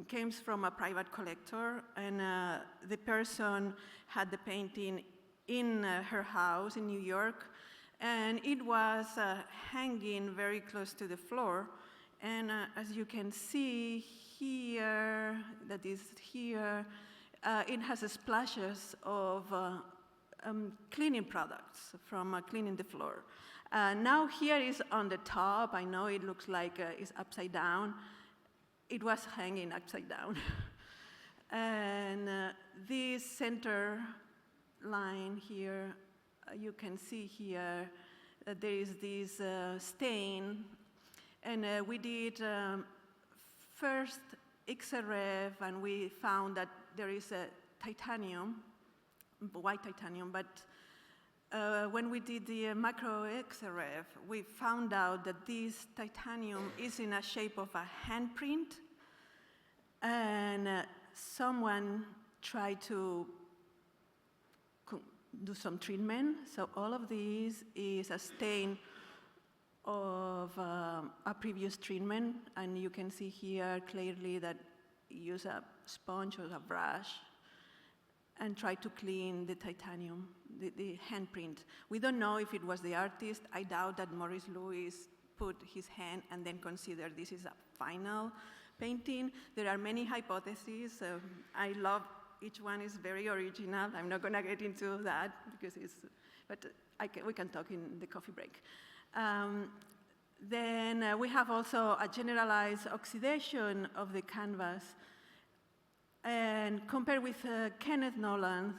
came from a private collector, and the person had the painting in her house in New York, and it was hanging very close to the floor. And as you can see here, that is here, it has splashes of cleaning products from cleaning the floor. Now here is on the top. I know it looks like it's upside down. It was hanging upside down. And this center line here, you can see here that there is this stain. And we did first XRF, and we found that there is a titanium, white titanium, but when we did the macro XRF, we found out that this titanium is in a shape of a handprint, and someone tried to do some treatment. So all of these is a stain of a previous treatment, and you can see here clearly that you use a sponge or a brush and try to clean the titanium, the handprint. We don't know if it was the artist. I doubt that Maurice Lewis put his hand and then considered this is a final painting. There are many hypotheses. I love each one is very original. I'm not going to get into that because but we can talk in the coffee break. Then we have also a generalized oxidation of the canvas. And compared with Kenneth Nolan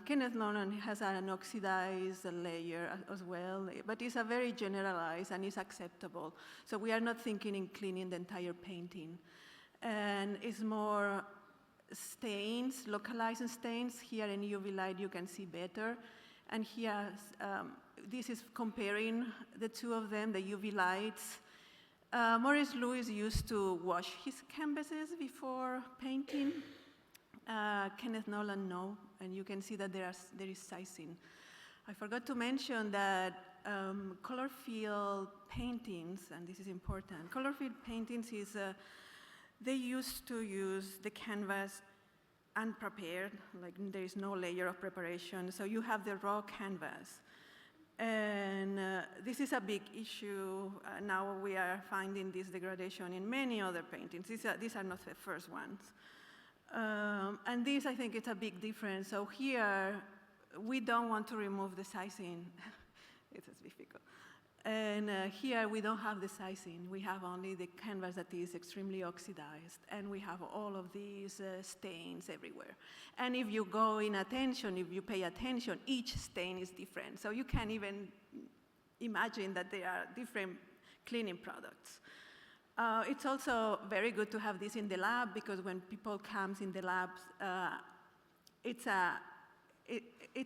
has an oxidized layer as well, but it's a very generalized and it's acceptable. So we are not thinking in cleaning the entire painting. and it's more stains, localized stains. Here in UV light you can see better. And here, this is comparing the two of them, the UV lights. Maurice Lewis used to wash his canvases before painting. Kenneth Nolan, no, and you can see that there is sizing. I forgot to mention that color field paintings, and this is important, color field paintings is, they used to use the canvas unprepared, like there is no layer of preparation, so you have the raw canvas. And this is a big issue. Now we are finding this degradation in many other paintings. These are not the first ones. And this, I think, is a big difference. So here, we don't want to remove the sizing. It is difficult. And here, we don't have the sizing. We have only the canvas that is extremely oxidized, and we have all of these stains everywhere. And if you go in attention, if you pay attention, each stain is different. So you can even imagine that there are different cleaning products. It's also very good to have this in the lab, because when people come in the labs, it's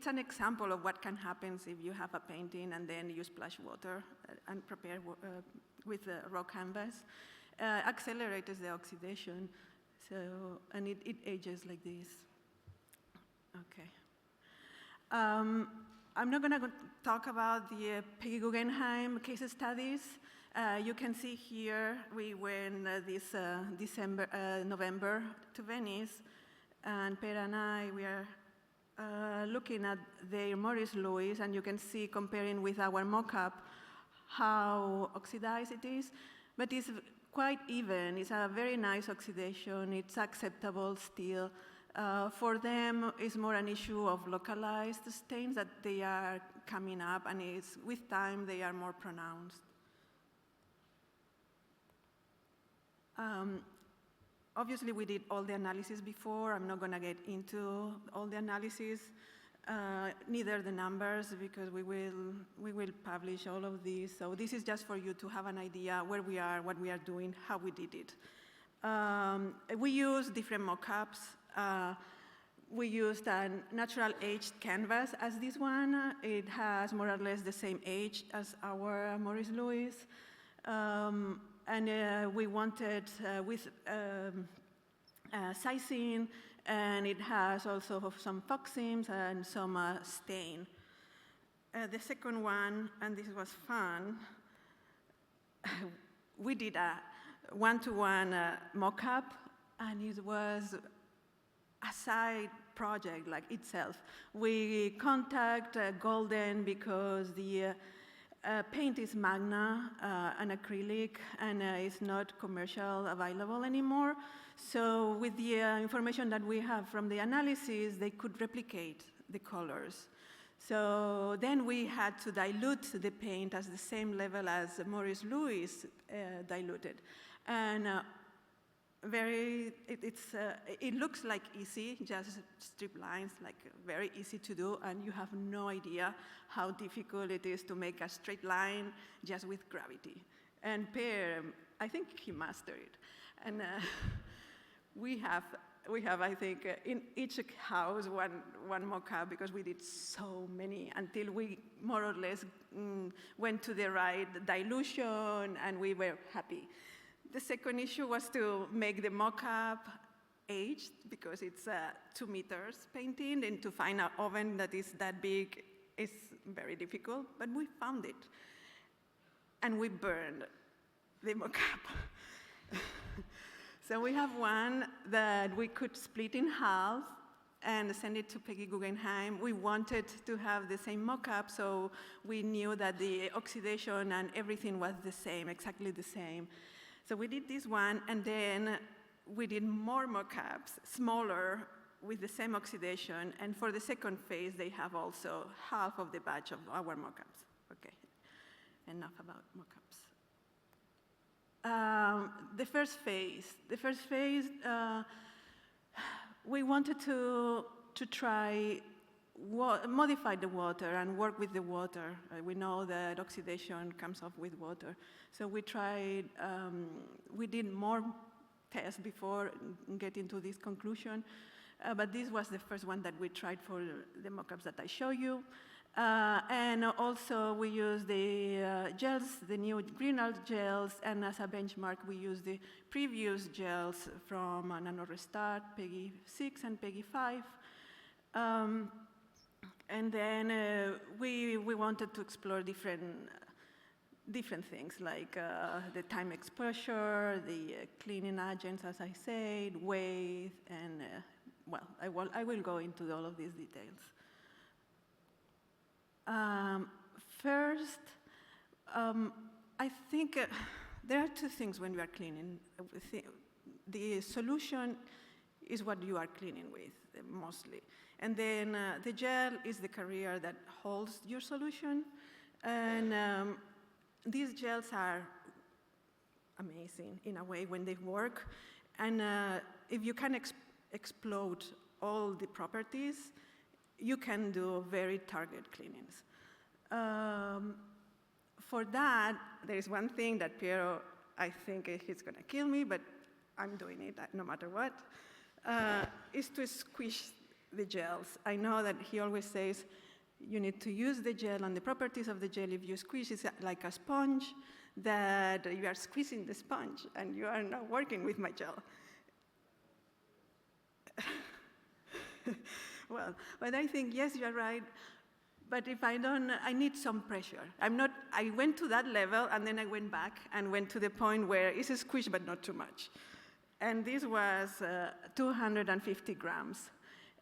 an example of what can happen if you have a painting and then you splash water and prepare with the raw canvas. Accelerates the oxidation, and it ages like this. Okay. I'm not going to talk about the Peggy Guggenheim case studies. You can see here we went this November to Venice, and Per and I, we are looking at their Maurice Lewis, and you can see, comparing with our mock-up, how oxidized it is. But it's quite even. It's a very nice oxidation. It's acceptable still. For them, it's more an issue of localized stains that they are coming up, and with time, they are more pronounced. Obviously, we did all the analysis before. I'm not going to get into all the analysis, neither the numbers, because we will publish all of these. So this is just for you to have an idea where we are, what we are doing, how we did it. We used different mock-ups. We used a natural aged canvas as this one. It has more or less the same age as our Maurice Lewis. And we wanted with sizing, and it has also some foxings and some stain. The second one, and this was fun, we did a one-to-one mock-up, and it was a side project like itself. We contact Golden because the paint is magna, an acrylic, and it's not commercial available anymore. So with the information that we have from the analysis, they could replicate the colors. So then we had to dilute the paint at the same level as Maurice Lewis diluted. And it looks like easy, just strip lines, like very easy to do, and you have no idea how difficult it is to make a straight line just with gravity. And Per, I think he mastered it. And we have, I think, in each house one mock-up, because we did so many until we more or less went to the right dilution, and we were happy. The second issue was to make the mock-up aged, because it's 2 meters painting, and to find an oven that is that big is very difficult, but we found it. And we burned the mock-up. So we have one that we could split in half and send it to Peggy Guggenheim. We wanted to have the same mock-up, so we knew that the oxidation and everything was the same, exactly the same. So we did this one, and then we did more mock-ups, smaller, with the same oxidation, and for the second phase, they have also half of the batch of our mock-ups. Okay, enough about mock-ups. The first phase, we wanted to try modify the water and work with the water. We know that oxidation comes off with water. So we tried, we did more test before getting to this conclusion. But this was the first one that we tried for the mockups that I show you. And also we use the gels, the new GREENART gels, and as a benchmark we use the previous gels from NanoRestart, PEGI 6 and PEGI 5. And then we wanted to explore different things like the time exposure, the cleaning agents, as I said, weight, and well, I will go into all of these details. First, I think there are two things when you are cleaning. The solution is what you are cleaning with, mostly. And then the gel is the carrier that holds your solution. And these gels are amazing in a way when they work. And if you can explode all the properties, you can do very target cleanings. For that, there is one thing that Piero, I think he's going to kill me, but I'm doing it no matter what, is to squish the gels. I know that he always says you need to use the gel and the properties of the gel. If you squish, it's like a sponge, that you are squeezing the sponge and you are not working with my gel. Well, but I think, yes, you're right. But if I don't, I need some pressure. I went to that level, and then I went back and went to the point where it's a squish, but not too much. And this was 250 grams.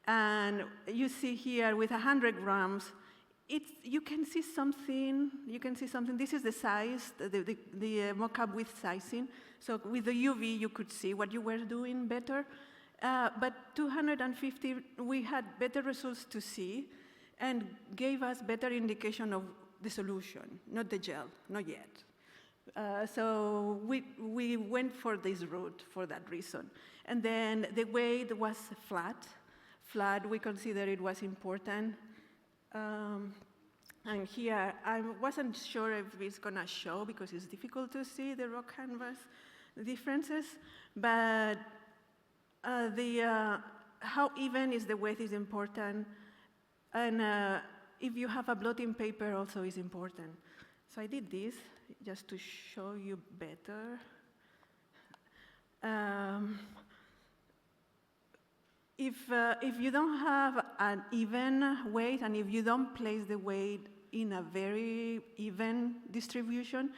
And you see here with 100 grams, you can see something. This is the size, the mock-up with sizing. So with the UV, you could see what you were doing better. But 250, we had better results to see and gave us better indication of the solution, not the gel, not yet. So we went for this route for that reason. And then the weight was flat. We consider it was important. And here, I wasn't sure if it's going to show because it's difficult to see the raw canvas differences, but how even is the weight is important, and if you have a blotting paper also is important. So I did this just to show you better. If you don't have an even weight and if you don't place the weight in a very even distribution,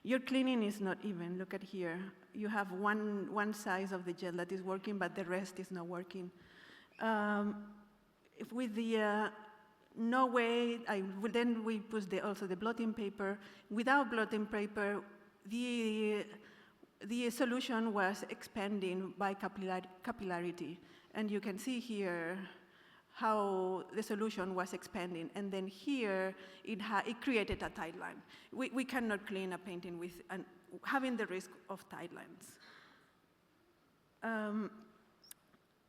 your cleaning is not even. Look at here. You have one size of the gel that is working, but the rest is not working. With the no weight, then we put also the blotting paper. Without blotting paper, the solution was expanding by capillarity. And you can see here how the solution was expanding. And then here, it created a tight line. We cannot clean a painting with having the risk of tight lines.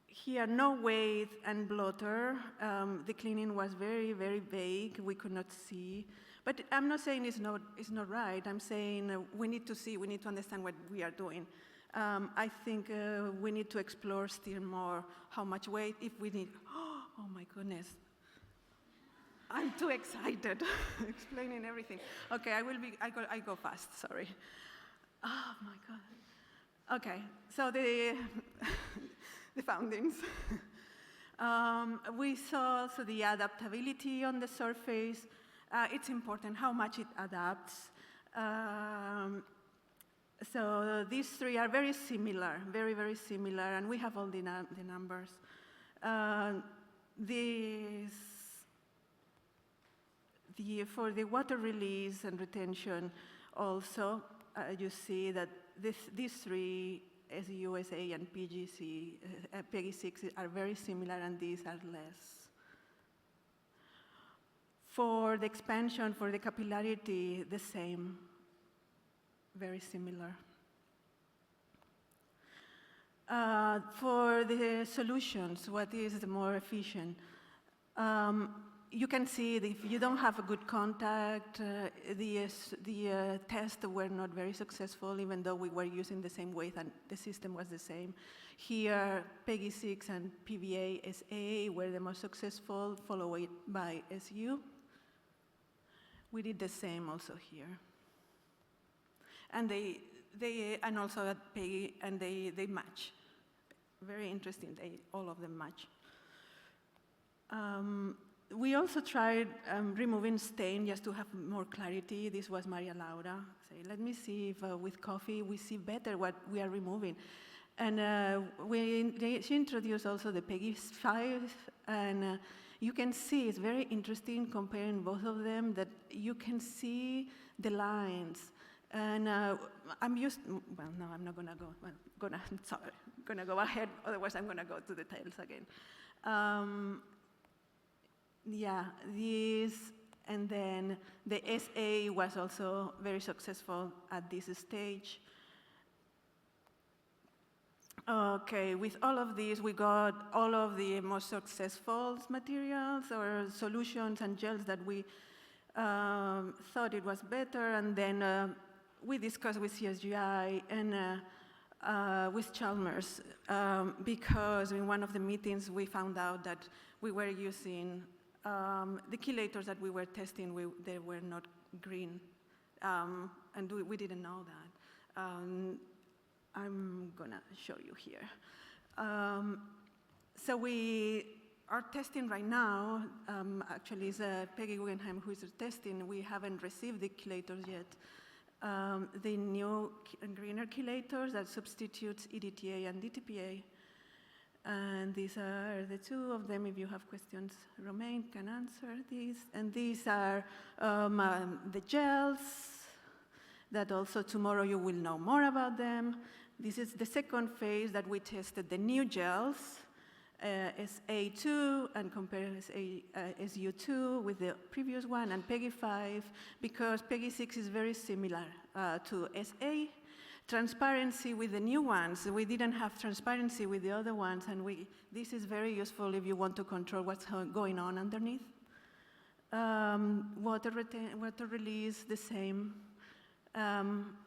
Here, no weight and blotter. The cleaning was very, very vague. We could not see. But I'm not saying it's not right. I'm saying we need to see, we need to understand what we are doing. I think we need to explore still more how much weight, if we need. Oh my goodness. I'm too excited explaining everything. Okay, I go fast, sorry. Oh my God. Okay, so the foundings. We saw also the adaptability on the surface. It's important how much it adapts. So these three are very similar, very, very similar, and we have all the numbers. For the water release and retention also, you see that these three, USA and PEGI 6 are very similar, and these are less. For the expansion, for the capillarity, the same, very similar. For the solutions, what is the more efficient? you can see that if you don't have a good contact, the tests were not very successful, even though we were using the same weight and the system was the same. Here, PEGI 6 and PVA SA were the most successful, followed by SU. We did the same also here. And and also at PEGI, and they match. Very interesting, all of them match. We also tried removing stain just to have more clarity. This was Maria Laura. Say, let me see if with coffee we see better what we are removing. And she introduced also the PEGI 5, and you can see it's very interesting comparing both of them that you can see the lines. And I'm not gonna go. Well, sorry, gonna go ahead. Otherwise, I'm gonna go to the details again. Yeah, this, and then the SA was also very successful at this stage. Okay, with all of these, we got all of the most successful materials or solutions and gels that we thought it was better, and then we discussed with CSGI and with Chalmers, because in one of the meetings we found out that we were using the chelators that we were testing, they were not green, and we didn't know that. I'm gonna show you here. So we are testing right now, actually it's Peggy Guggenheim who is testing. We haven't received the chelators yet. The new GREENART chelators that substitutes EDTA and DTPA. And these are the two of them. If you have questions, Romain can answer these. And these are the gels that also tomorrow you will know more about them. This is the second phase that we tested the new gels, SA2, and compare SU2 with the previous one, and PEGI 5, because PEGI 6 is very similar to SA. Transparency with the new ones. We didn't have transparency with the other ones, and this is very useful if you want to control what's going on underneath. Water release, the same.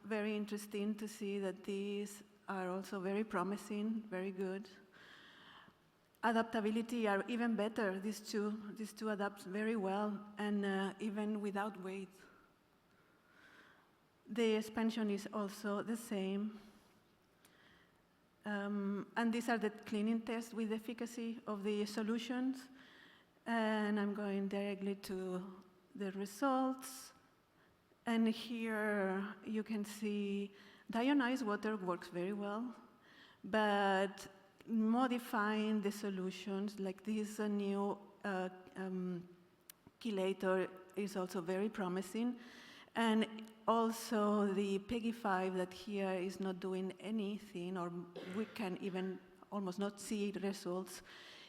Very interesting to see that these are also very promising, very good. Adaptability are even better. These two adapt very well, and even without weight. The expansion is also the same. And these are the cleaning tests with efficacy of the solutions. And I'm going directly to the results. And here you can see deionized water works very well, but modifying the solutions, like this new chelator is also very promising. And also the PEGI 5 that here is not doing anything, or we can even almost not see results.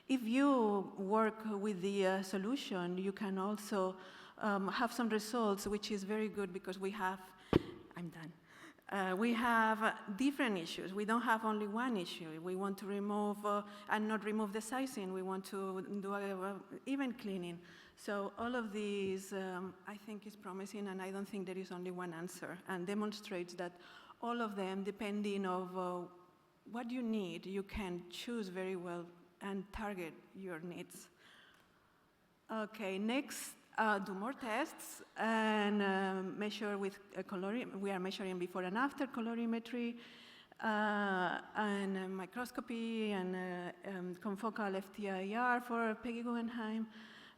If you work with the solution, you can also have some results, which is very good because we have, I'm done. We have different issues. We don't have only one issue. We want to remove and not remove the sizing. We want to do even cleaning. So all of these, I think, is promising, and I don't think there is only one answer, and demonstrates that all of them, depending on what you need, you can choose very well and target your needs. Okay, next, do more tests and measure with colorimetry. We are measuring before and after colorimetry, and microscopy, and confocal FTIR for Peggy Guggenheim.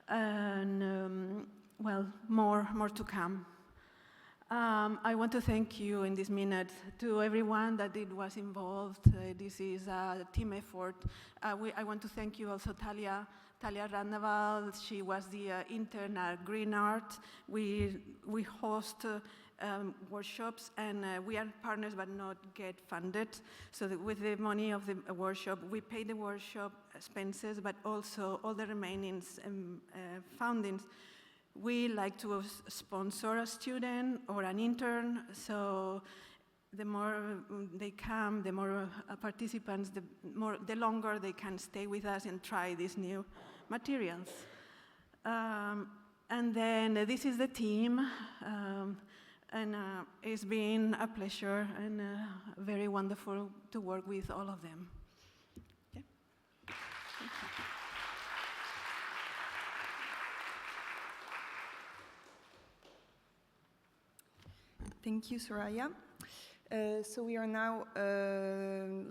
And well, more to come. I want to thank you in this minute to everyone that was involved. This is a team effort. I want to thank you also, Talia Randaval. She was the intern at GREENART. We host workshops, and we are partners but not get funded. So that with the money of the workshop, we pay the workshop expenses, but also all the remaining fundings. We like to sponsor a student or an intern, so the more they come, the more participants, the longer they can stay with us and try these new materials. And then this is the team, and it's been a pleasure and very wonderful to work with all of them. Okay. Thank you, Soraya. So we are now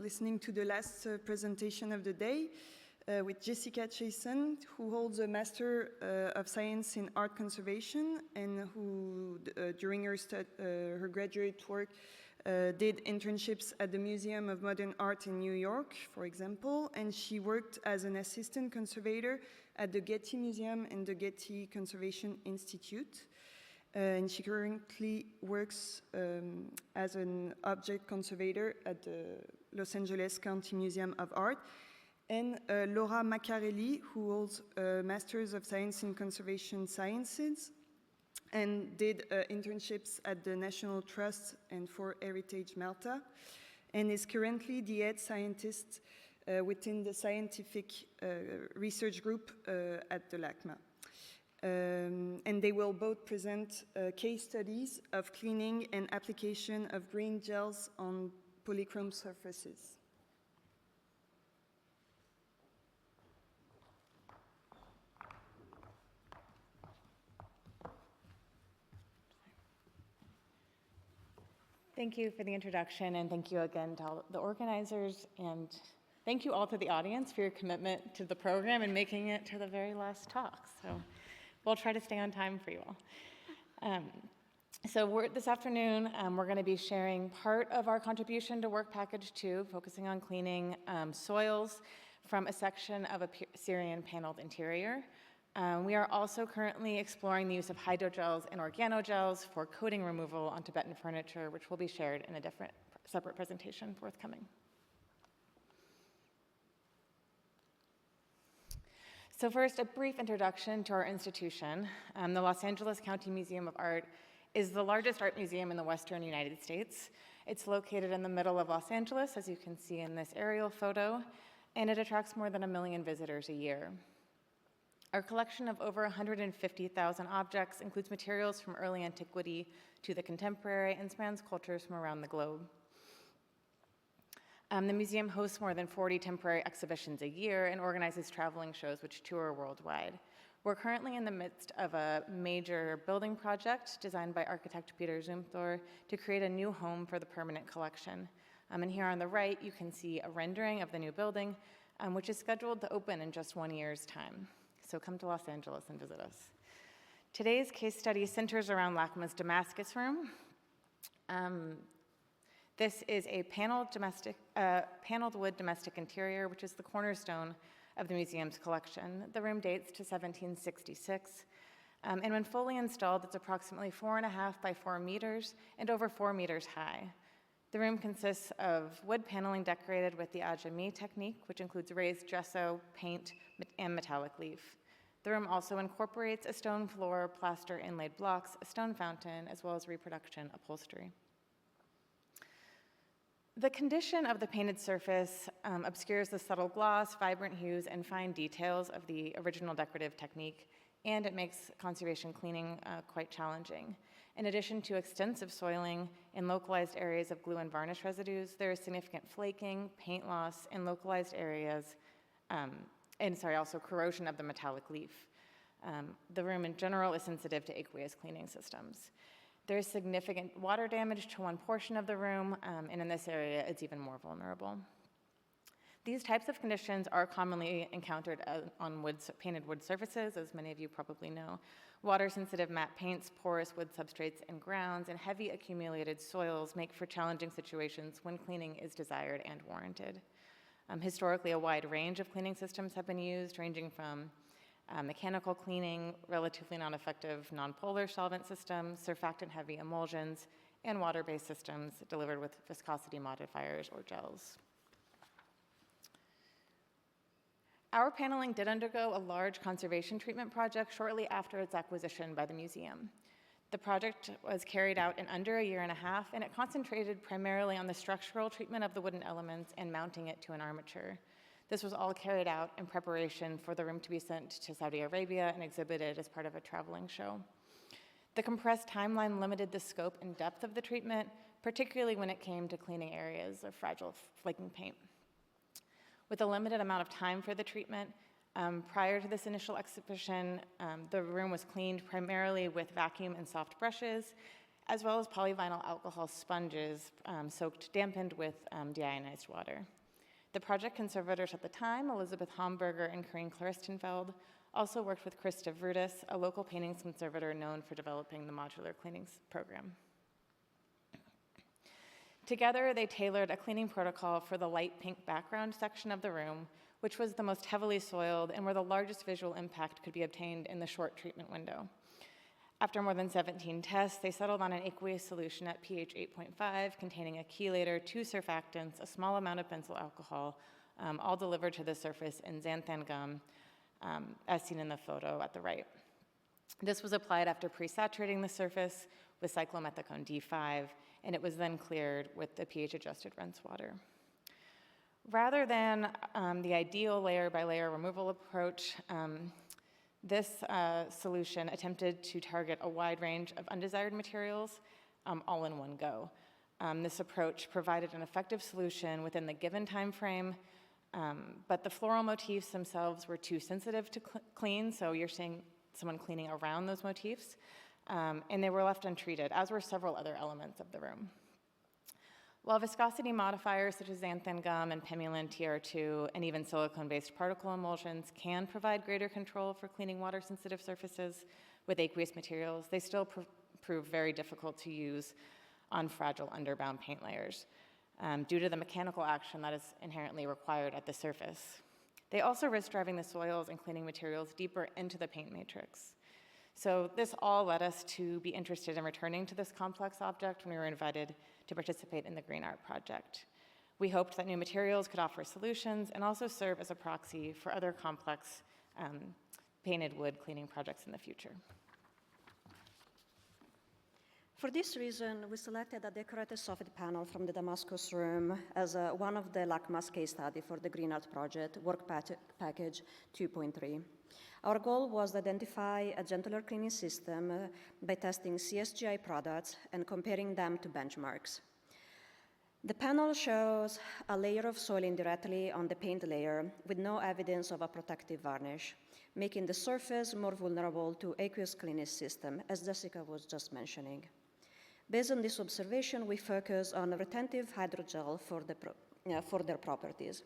listening to the last presentation of the day with Jessica Chason, who holds a Master of Science in Art Conservation and who, during her graduate work, did internships at the Museum of Modern Art in New York, for example, and she worked as an assistant conservator at the Getty Museum and the Getty Conservation Institute. And she currently works as an object conservator at the Los Angeles County Museum of Art. And Laura Maccarelli, who holds a Master's of Science in Conservation Sciences and did internships at the National Trust and for Heritage Malta, and is currently the head scientist within the scientific research group at the LACMA. And they will both present case studies of cleaning and application of green gels on polychrome surfaces. Thank you for the introduction, and thank you again to all the organizers, and thank you all to the audience for your commitment to the program and making it to the very last talk. So we'll try to stay on time for you all. This afternoon, we're going to be sharing part of our contribution to Work Package 2, focusing on cleaning soils from a section of a Syrian paneled interior. We are also currently exploring the use of hydrogels and organogels for coating removal on Tibetan furniture, which will be shared in a separate presentation forthcoming. So first, a brief introduction to our institution. The Los Angeles County Museum of Art is the largest art museum in the Western United States. It's located in the middle of Los Angeles, as you can see in this aerial photo, and it attracts more than 1 million visitors a year. Our collection of over 150,000 objects includes materials from early antiquity to the contemporary and spans cultures from around the globe. The museum hosts more than 40 temporary exhibitions a year and organizes traveling shows which tour worldwide. We're currently in the midst of a major building project designed by architect Peter Zumthor to create a new home for the permanent collection. And here on the right, you can see a rendering of the new building, which is scheduled to open in just 1 year's time. So come to Los Angeles and visit us. Today's case study centers around LACMA's Damascus room. This is a paneled wood domestic interior, which is the cornerstone of the museum's collection. The room dates to 1766, and when fully installed, it's approximately 4.5 by 4 meters and over 4 meters high. The room consists of wood paneling decorated with the ajami technique, which includes raised gesso, paint, and metallic leaf. The room also incorporates a stone floor, plaster inlaid blocks, a stone fountain, as well as reproduction upholstery. The condition of the painted surface obscures the subtle gloss, vibrant hues, and fine details of the original decorative technique, and it makes conservation cleaning quite challenging. In addition to extensive soiling in localized areas of glue and varnish residues, there is significant flaking, paint loss in localized areas, also corrosion of the metallic leaf. The room in general is sensitive to aqueous cleaning systems. There is significant water damage to one portion of the room, and in this area, it's even more vulnerable. These types of conditions are commonly encountered on painted wood surfaces, as many of you probably know. Water-sensitive matte paints, porous wood substrates and grounds, and heavy accumulated soils make for challenging situations when cleaning is desired and warranted. Historically, a wide range of cleaning systems have been used, ranging from mechanical cleaning, relatively non-effective non-polar solvent systems, surfactant-heavy emulsions, and water-based systems delivered with viscosity modifiers or gels. Our paneling did undergo a large conservation treatment project shortly after its acquisition by the museum. The project was carried out in under 1.5 years, and it concentrated primarily on the structural treatment of the wooden elements and mounting it to an armature. This was all carried out in preparation for the room to be sent to Saudi Arabia and exhibited as part of a traveling show. The compressed timeline limited the scope and depth of the treatment, particularly when it came to cleaning areas of fragile flaking paint. With a limited amount of time for the treatment, prior to this initial exhibition, the room was cleaned primarily with vacuum and soft brushes, as well as polyvinyl alcohol sponges dampened with deionized water. The project conservators at the time, Elizabeth Homburger and Corinne Claristenfeld, also worked with Krista Vrudis, a local paintings conservator known for developing the modular cleanings program. Together, they tailored a cleaning protocol for the light pink background section of the room, which was the most heavily soiled and where the largest visual impact could be obtained in the short treatment window. After more than 17 tests, they settled on an aqueous solution at pH 8.5 containing a chelator, 2 surfactants, a small amount of benzyl alcohol, all delivered to the surface in xanthan gum, as seen in the photo at the right. This was applied after pre-saturating the surface with cyclomethicone D5, and it was then cleared with the pH-adjusted rinse water. Rather than the ideal layer-by-layer removal approach, this solution attempted to target a wide range of undesired materials all in one go. This approach provided an effective solution within the given time frame, but the floral motifs themselves were too sensitive to clean, so you're seeing someone cleaning around those motifs, and they were left untreated, as were several other elements of the room. While viscosity modifiers such as xanthan gum and Pemulin TR2 and even silicone-based particle emulsions can provide greater control for cleaning water-sensitive surfaces with aqueous materials, they still prove very difficult to use on fragile underbound paint layers due to the mechanical action that is inherently required at the surface. They also risk driving the soils and cleaning materials deeper into the paint matrix. So this all led us to be interested in returning to this complex object when we were invited to participate in the GREENART project. We hoped that new materials could offer solutions and also serve as a proxy for other complex painted wood cleaning projects in the future. For this reason, we selected a decorated soffit panel from the Damascus room as one of the LACMA's case study for the GREENART project, work package 2.3. Our goal was to identify a gentler cleaning system by testing CSGI products and comparing them to benchmarks. The panel shows a layer of soiling directly on the paint layer with no evidence of a protective varnish, making the surface more vulnerable to aqueous cleaning system, as Jessica was just mentioning. Based on this observation, we focus on retentive hydrogel for their properties.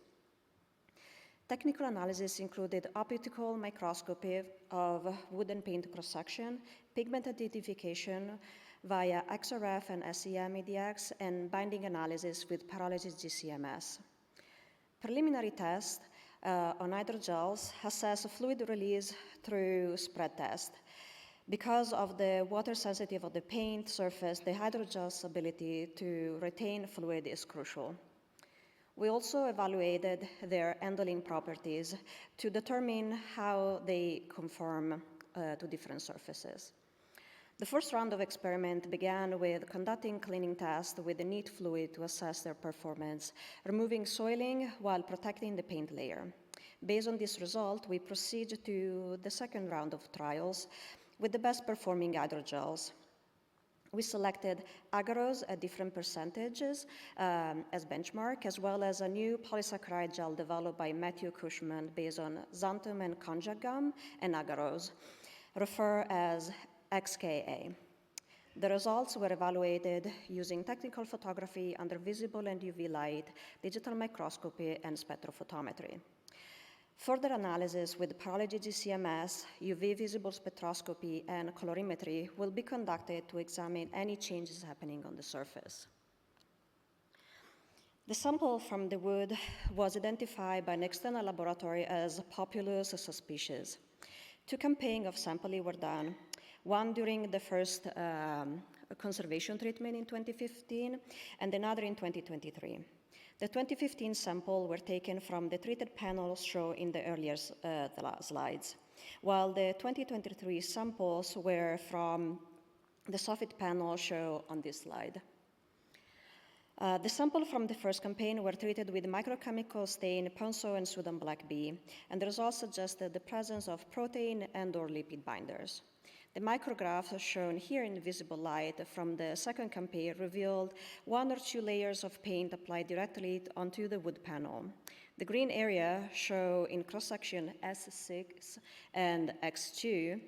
Technical analysis included optical microscopy of wooden paint cross-section, pigment identification via XRF and SEM EDX, and binding analysis with pyrolysis GCMS. Preliminary tests on hydrogels assess fluid release through spread test. Because of the water sensitivity of the paint surface, the hydrogel's ability to retain fluid is crucial. We also evaluated their handling properties to determine how they conform to different surfaces. The first round of experiment began with conducting cleaning tests with the neat fluid to assess their performance, removing soiling while protecting the paint layer. Based on this result, we proceed to the second round of trials with the best performing hydrogels. We selected agarose at different percentages as benchmark, as well as a new polysaccharide gel developed by Matthew Cushman based on xanthan and konjac gum and agarose, referred as XKA. The results were evaluated using technical photography under visible and UV light, digital microscopy, and spectrophotometry. Further analysis with pyrolysis GCMS, UV visible spectroscopy, and colorimetry will be conducted to examine any changes happening on the surface. The sample from the wood was identified by an external laboratory as populous suspicious. 2 campaigns of sampling were done, one during the first conservation treatment in 2015 and another in 2023. The 2015 sample were taken from the treated panels shown in the earlier slides, while the 2023 samples were from the soffit panel shown on this slide. The sample from the first campaign were treated with microchemical stain, Ponceau and Sudan black B, and the results suggested the presence of protein and/or lipid binders. The micrographs shown here in visible light from the second campaign revealed 1 or 2 layers of paint applied directly onto the wood panel. The green area shown in cross-section S6 and X2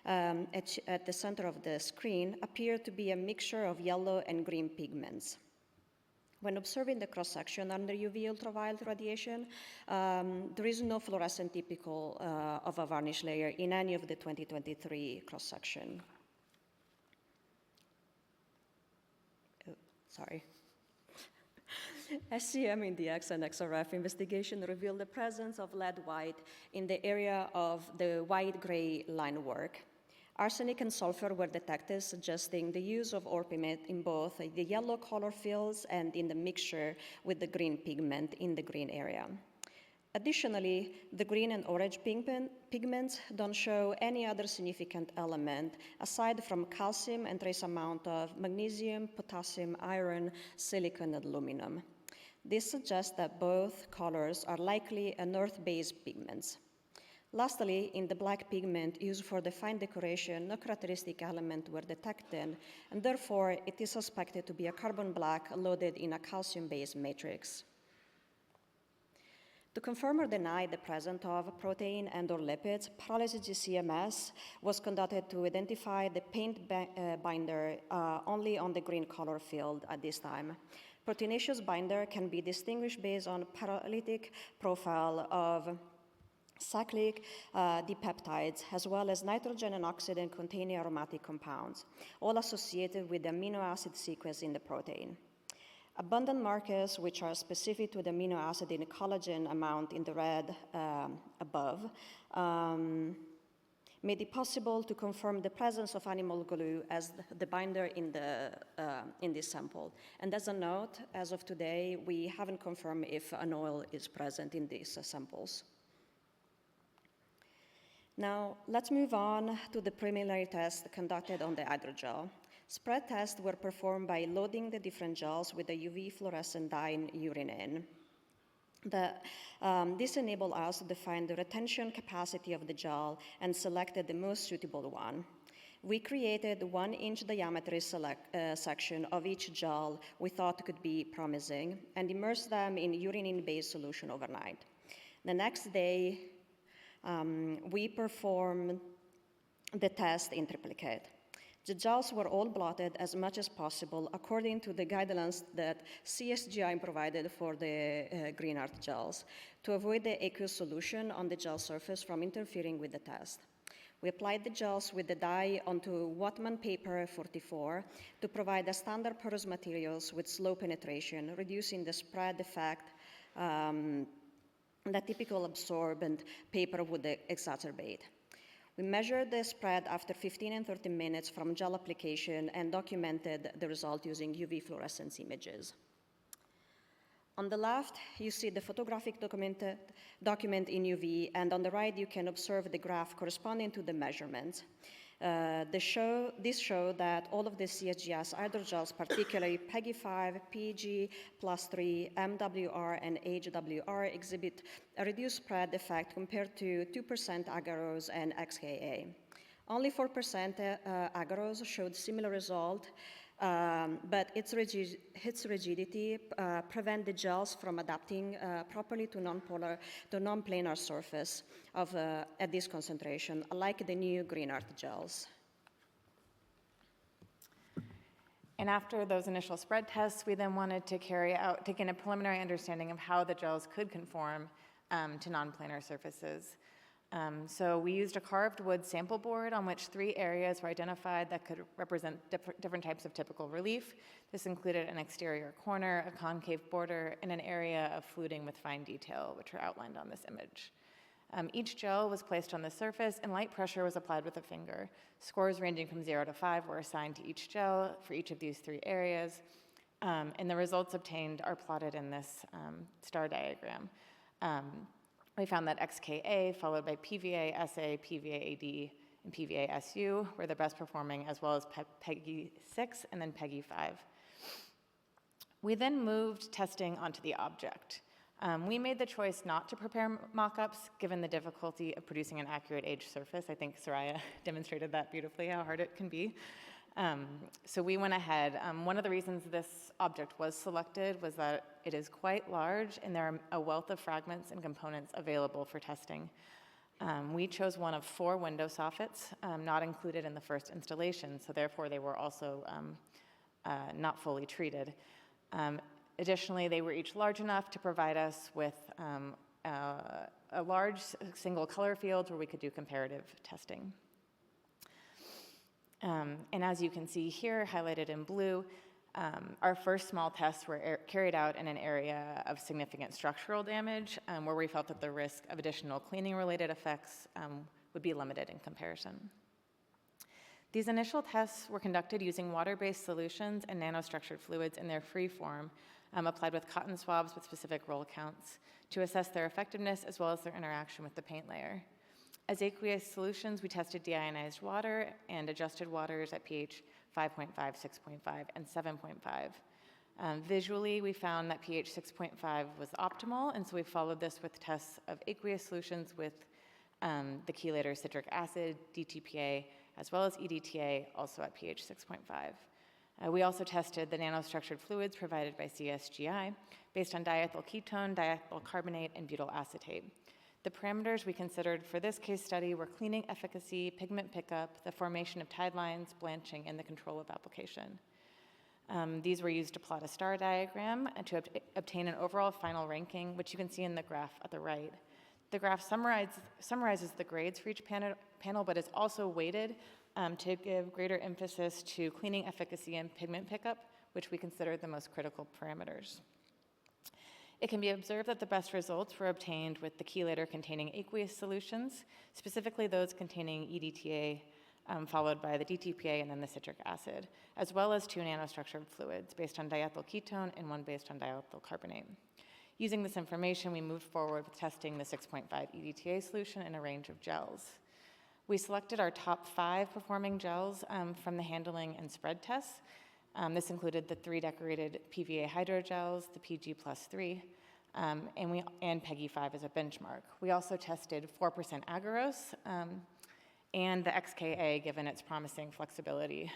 at the center of the screen appear to be a mixture of yellow and green pigments. When observing the cross-section under UV ultraviolet radiation, there is no fluorescent typical of a varnish layer in any of the 2023 cross-section. Oh, sorry. SCM index and XRF investigation revealed the presence of lead white in the area of the white-gray line work. Arsenic and sulfur were detected, suggesting the use of orpiment in both the yellow color fields and in the mixture with the green pigment in the green area. Additionally, the green and orange pigments don't show any other significant element aside from calcium and trace amount of magnesium, potassium, iron, silicon, and aluminum. This suggests that both colors are likely an earth-based pigments. Lastly, in the black pigment used for the fine decoration, no characteristic element were detected, and therefore it is suspected to be a carbon black loaded in a calcium-based matrix. To confirm or deny the presence of protein and/or lipids, pyrolysis GCMS was conducted to identify the paint binder only on the green color field at this time. Proteinaceous binder can be distinguished based on pyrolytic profile of cyclic dipeptides, as well as nitrogen and oxygen containing aromatic compounds, all associated with the amino acid sequence in the protein. Abundant markers, which are specific to the amino acid in the collagen amount in the red above, made it possible to confirm the presence of animal glue as the binder in this sample. And as a note, as of today, we haven't confirmed if an oil is present in these samples. Now, let's move on to the preliminary test conducted on the hydrogel. Spread tests were performed by loading the different gels with the UV fluorescent dye urine. This enabled us to define the retention capacity of the gel and selected the most suitable one. We created 1-inch diameter section of each gel we thought could be promising and immersed them in urine-based solution overnight. The next day, we performed the test in triplicate. The gels were all blotted as much as possible according to the guidelines that CSGI provided for the GREENART gels to avoid the aqueous solution on the gel surface from interfering with the test. We applied the gels with the dye onto Whatman paper 44 to provide a standard porous materials with slow penetration, reducing the spread effect that typical absorbent paper would exacerbate. We measured the spread after 15 and 30 minutes from gel application and documented the result using UV fluorescence images. On the left, you see the photographic document in UV, and on the right, you can observe the graph corresponding to the measurements. This showed that all of the CSGS hydrogels, particularly PEGI 5, PEG +3, MWR, and HWR, exhibit a reduced spread effect compared to 2% agarose and XKA. Only 4% agarose showed similar result, but its rigidity prevent the gels from adapting properly to non-planar surface at this concentration, like the new GREENART gels. And after those initial spread tests, we then wanted to gain a preliminary understanding of how the gels could conform to non-planar surfaces. So we used a carved wood sample board on which 3 areas were identified that could represent different types of typical relief. This included an exterior corner, a concave border, and an area of fluting with fine detail, which are outlined on this image. Each gel was placed on the surface and light pressure was applied with a finger. Scores ranging from 0 to 5 were assigned to each gel for each of these 3 areas. And the results obtained are plotted in this star diagram. We found that XKA, followed by PVA, SA, PVA AD, and PVA SU were the best performing, as well as PEGI 6 and then PEGI 5. We then moved testing onto the object. We made the choice not to prepare mock-ups given the difficulty of producing an accurate age surface. I think Soraya demonstrated that beautifully, how hard it can be. So we went ahead. One of the reasons this object was selected was that it is quite large and there are a wealth of fragments and components available for testing. We chose one of 4 window soffits, not included in the first installation, so therefore they were also not fully treated. Additionally, they were each large enough to provide us with a large single color field where we could do comparative testing. And as you can see here, highlighted in blue, our first small tests were carried out in an area of significant structural damage, where we felt that the risk of additional cleaning-related effects would be limited in comparison. These initial tests were conducted using water-based solutions and nanostructured fluids in their free form, applied with cotton swabs with specific roll counts to assess their effectiveness as well as their interaction with the paint layer. As aqueous solutions, we tested deionized water and adjusted waters at pH 5.5, 6.5, and 7.5. Visually, we found that pH 6.5 was optimal, and so we followed this with tests of aqueous solutions with the chelator citric acid, DTPA, as well as EDTA, also at pH 6.5. We also tested the nanostructured fluids provided by CSGI based on diethyl ketone, diethyl carbonate, and butyl acetate. The parameters we considered for this case study were cleaning efficacy, pigment pickup, the formation of tide lines, blanching, and the control of application. These were used to plot a star diagram and to obtain an overall final ranking, which you can see in the graph at the right. The graph summarizes the grades for each panel, but is also weighted to give greater emphasis to cleaning efficacy and pigment pickup, which we consider the most critical parameters. It can be observed that the best results were obtained with the chelator containing aqueous solutions, specifically those containing EDTA, followed by the DTPA and then the citric acid, as well as 2 nanostructured fluids based on diethyl ketone and 1 based on diethyl carbonate. Using this information, we moved forward with testing the 6.5 EDTA solution in a range of gels. We selected our top 5 performing gels from the handling and spread tests. This included the 3 decorated PVA hydrogels, the PG+3, and PEGI 5 as a benchmark. We also tested 4% agarose and the XKA, given its promising flexibility.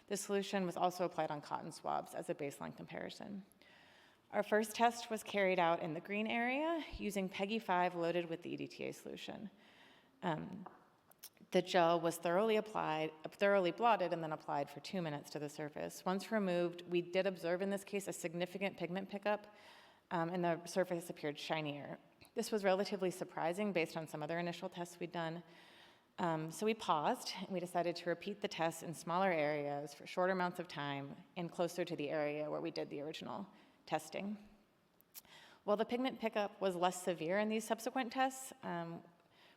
The solution was also applied on cotton swabs as a baseline comparison. Our first test was carried out in the green area using PEGI 5 loaded with the EDTA solution. The gel was thoroughly blotted and then applied for 2 minutes to the surface. Once removed, we did observe in this case a significant pigment pickup, and the surface appeared shinier. This was relatively surprising based on some other initial tests we'd done. So we paused, and we decided to repeat the tests in smaller areas for shorter amounts of time and closer to the area where we did the original testing. While the pigment pickup was less severe in these subsequent tests,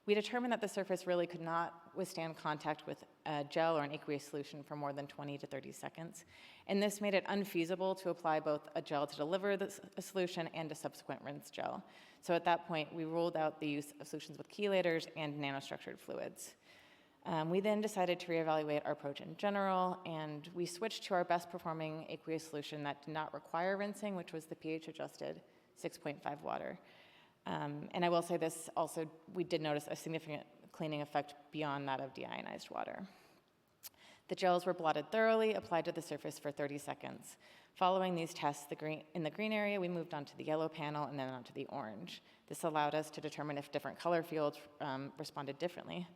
we determined that the surface really could not withstand contact with a gel or an aqueous solution for more than 20 to 30 seconds. And this made it unfeasible to apply both a gel to deliver a solution and a subsequent rinse gel. So at that point, we ruled out the use of solutions with chelators and nanostructured fluids. We then decided to reevaluate our approach in general, and we switched to our best performing aqueous solution that did not require rinsing, which was the pH adjusted 6.5 water. And I will say this also, we did notice a significant cleaning effect beyond that of deionized water. The gels were blotted thoroughly, applied to the surface for 30 seconds. Following these tests, in the green area, we moved on to the yellow panel and then on to the orange. This allowed us to determine if different color fields responded differently.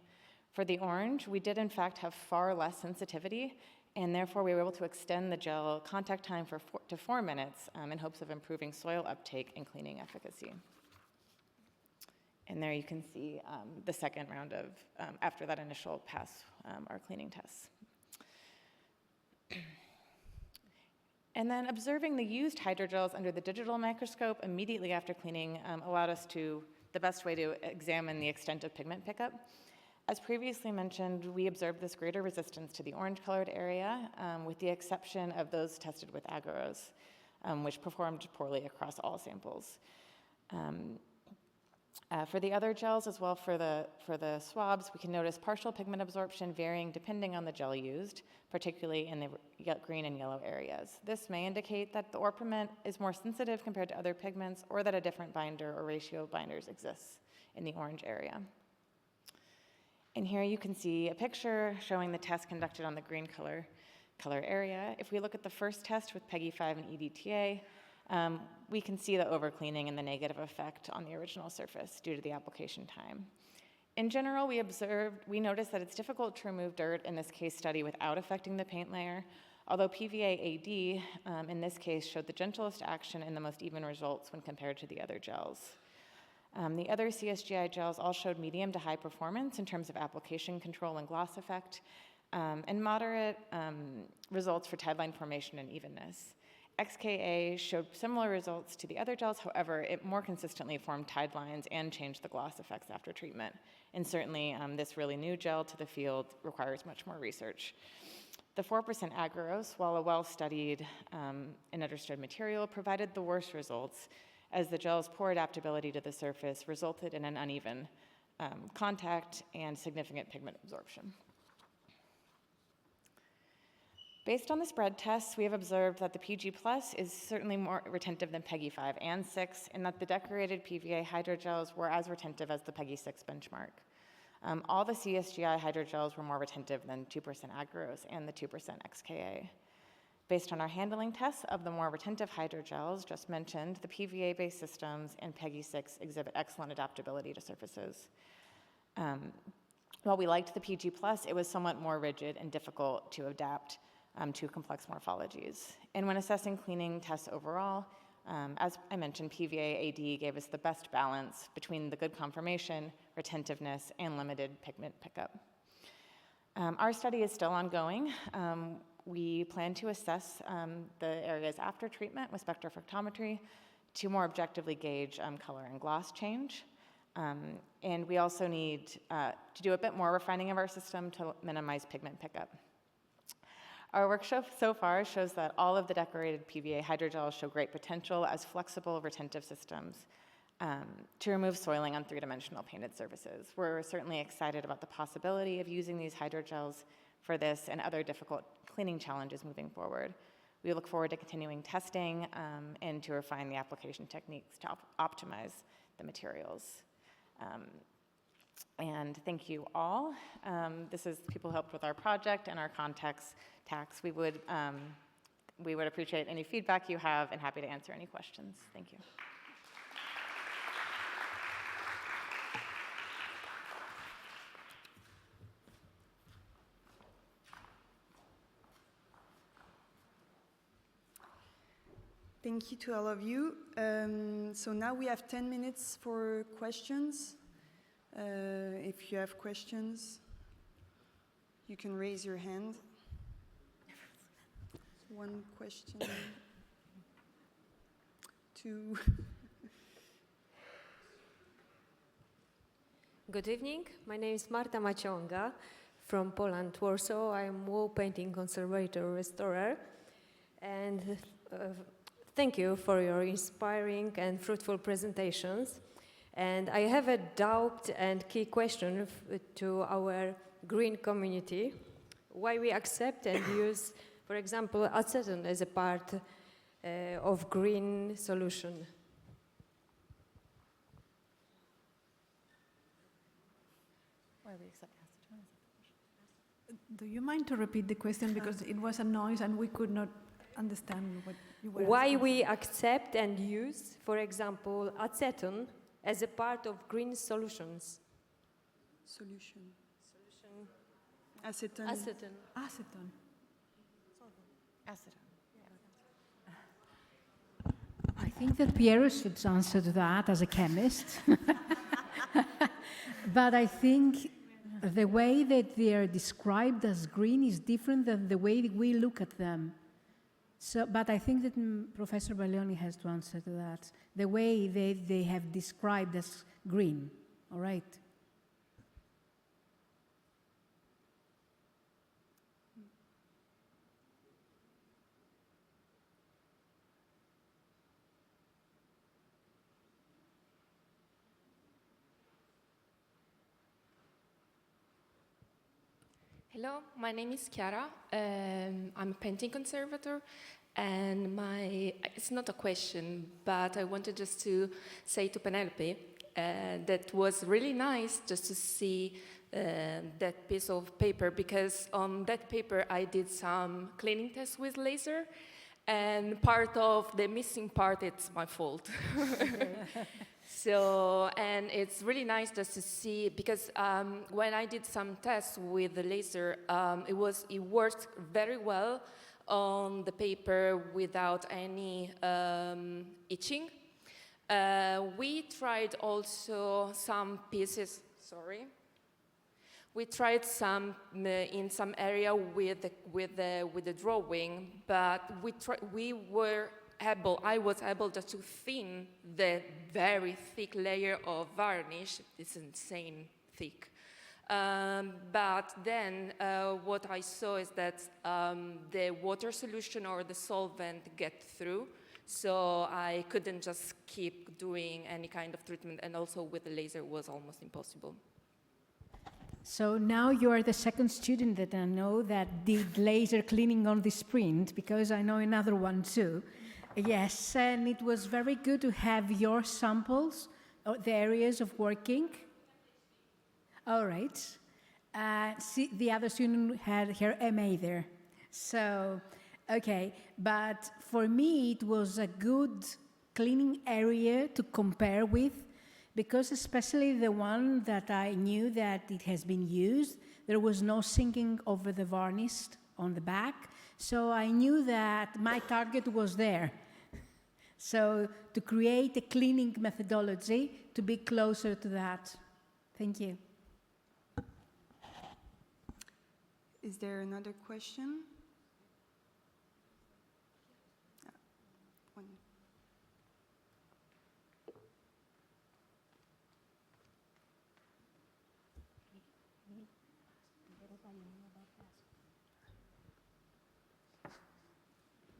For the orange, we did in fact have far less sensitivity, and therefore we were able to extend the gel contact time to 4 minutes in hopes of improving soil uptake and cleaning efficacy. And there you can see the second round of, after that initial pass, our cleaning tests. And then observing the used hydrogels under the digital microscope immediately after cleaning allowed us to, the best way to examine the extent of pigment pickup. As previously mentioned, we observed this greater resistance to the orange-colored area, with the exception of those tested with agarose, which performed poorly across all samples. For the other gels, as well for the swabs, we can notice partial pigment absorption varying depending on the gel used, particularly in the green and yellow areas. This may indicate that the orpiment is more sensitive compared to other pigments, or that a different binder or ratio of binders exists in the orange area. And here you can see a picture showing the test conducted on the green color area. If we look at the first test with PEGI 5 and EDTA, we can see the overcleaning and the negative effect on the original surface due to the application time. In general, we noticed that it's difficult to remove dirt in this case study without affecting the paint layer, although PVA-AD in this case showed the gentlest action and the most even results when compared to the other gels. The other CSGI gels all showed medium to high performance in terms of application control and gloss effect, and moderate results for tide line formation and evenness. XKA showed similar results to the other gels, however, it more consistently formed tide lines and changed the gloss effects after treatment. And certainly, this really new gel to the field requires much more research. The 4% agarose, while a well-studied and understood material, provided the worst results, as the gel's poor adaptability to the surface resulted in an uneven contact and significant pigment absorption. Based on the spread tests, we have observed that the PG Plus is certainly more retentive than PEGI 5 and 6, and that the decorated PVA hydrogels were as retentive as the PEGI 6 benchmark. All the CSGI hydrogels were more retentive than 2% agarose and the 2% XKA. Based on our handling tests of the more retentive hydrogels just mentioned, the PVA-based systems and PEGI 6 exhibit excellent adaptability to surfaces. While we liked the PG Plus, it was somewhat more rigid and difficult to adapt to complex morphologies. And when assessing cleaning tests overall, as I mentioned, PVA-AD gave us the best balance between the good conformation, retentiveness, and limited pigment pickup. Our study is still ongoing. We plan to assess the areas after treatment with spectrophotometry to more objectively gauge color and gloss change. And we also need to do a bit more refining of our system to minimize pigment pickup. Our work so far shows that all of the decorated PVA hydrogels show great potential as flexible retentive systems to remove soiling on three-dimensional painted surfaces. We're certainly excited about the possibility of using these hydrogels for this and other difficult cleaning challenges moving forward. We look forward to continuing testing and to refine the application techniques to optimize the materials. And thank you all. This is people who helped with our project and our context tax. We would appreciate any feedback you have and happy to answer any questions. Thank you. Thank you to all of you. So now we have 10 minutes for questions. If you have questions, you can raise your hand. One question, two. Good evening. My name is Marta Macionga from Poland, Warsaw. I'm wall painting conservator restorer. And thank you for your inspiring and fruitful presentations. And I have a doubt and key question to our green community. Why we accept and use, for example, acetone as a part of green solution? Why we accept acetone? Do you mind to repeat the question, because it was a noise and we could not understand what you were Why asking. we accept and use, for example, acetone as a part of green solutions? Solution. Acetone. Acetone. Acetone. I think that Piero should answer to that as a chemist. But I think the way that they are described as green is different than the way we look at them. So, but I think that Professor Baglioni has to answer to that. The way they have described as green, all right? Hello, my name is Chiara. I'm a painting conservator, and it's not a question, but I wanted just to say to Penelope that was really nice just to see that piece of paper, because on that paper I did some cleaning tests with laser, and part of the missing part, it's my fault. So, and it's really nice just to see, because when I did some tests with the laser, it worked very well on the paper without any itching. We tried also some pieces, we tried some in some area with the drawing, but I was able just to thin the very thick layer of varnish. It's insane thick. But then what I saw is that the water solution or the solvent get through, so I couldn't just keep doing any kind of treatment, and also with the laser was almost impossible. So now you are the second student that I know that did laser cleaning on this print, because I know another one too. Yes, and it was very good to have your samples, the areas of working. All right. See, the other student had her MA there. So, okay. But for me, it was a good cleaning area to compare with, because especially the one that I knew that it has been used, there was no sinking over the varnish on the back. So I knew that my target was there. So to create a cleaning methodology to be closer to that. Thank you. Is there another question? One.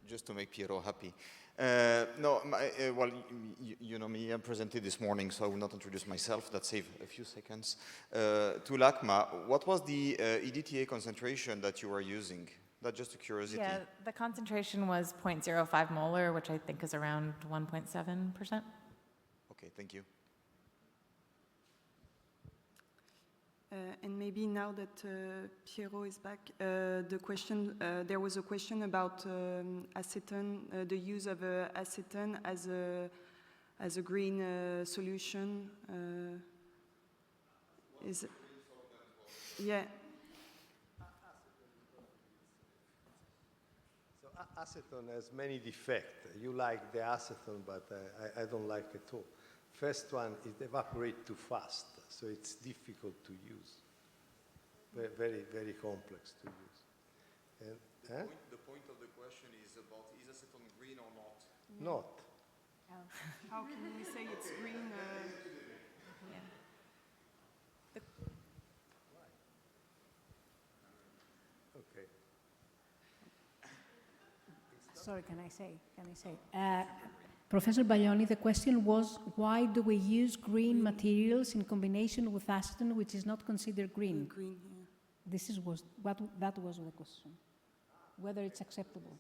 Just to make Piero happy. Well, you know me, I'm presented this morning, so I will not introduce myself. That saved a few seconds. To LACMA, what was the EDTA concentration that you were using? That's just a curiosity. Yeah, the concentration was 0.05 molar, which I think is around 1.7%. Okay, thank you. And maybe now that Piero is back, there was a question about acetone, the use of acetone as a green solution. Yeah. So acetone has many defects. You like the acetone, but I don't like it at all. First one, it evaporates too fast, so it's difficult to use. Very, very complex to use. And, The point of the question is about, is acetone green or not? Not. How can we say it's green? Okay. Sorry, can I say? Professor Baglioni, the question was, why do we use green materials in combination with acetone, which is not considered green? Green, yeah. That was the question, whether it's acceptable.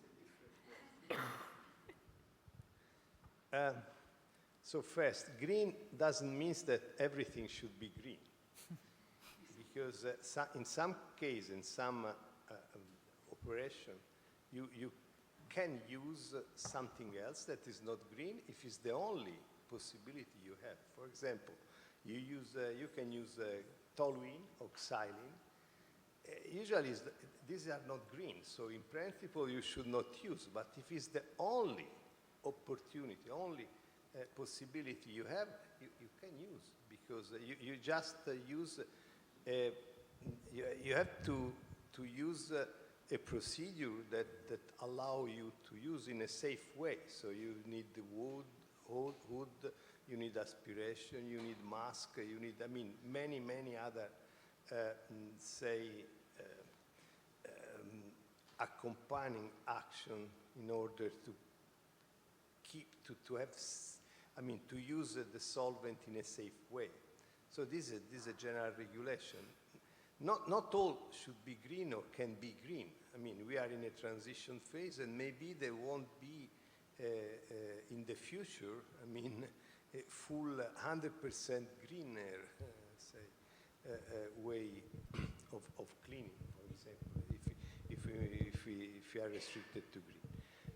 So first, green doesn't mean that everything should be green. Because in some case, in some operation, you can use something else that is not green if it's the only possibility you have. For example, you can use toluene or xylene. Usually, these are not green, so in principle, you should not use. But if it's the only opportunity, only possibility you have, you can use, because you just use, you have to use a procedure that allow you to use in a safe way. So you need the wood, you need aspiration, you need mask, you need, many other, accompanying action in order to to use the solvent in a safe way. So this is a general regulation. not all should be green or can be green. I mean, we are in a transition phase, and maybe there won't be in the future, I mean, a full 100% green way of cleaning, for example, if we are restricted to green.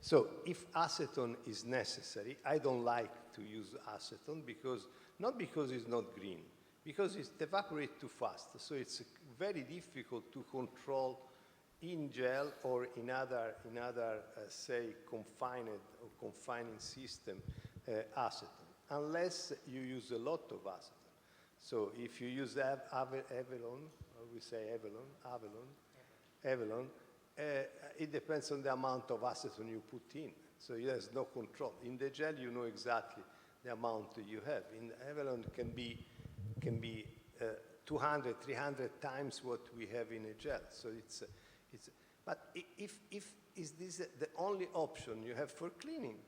So if acetone is necessary, I don't like to use acetone because, not because it's not green, because it evaporates too fast. So it's very difficult to control in gel or in other say, confined or confining system acetone, unless you use a lot of acetone. So if you use Avalon, or we say Avalon, it depends on the amount of acetone you put in. So there's no control. In the gel, you know exactly the amount you have. In Avalon, can be 200, 300 times what we have in a gel. So but if is this the only option you have for cleaning,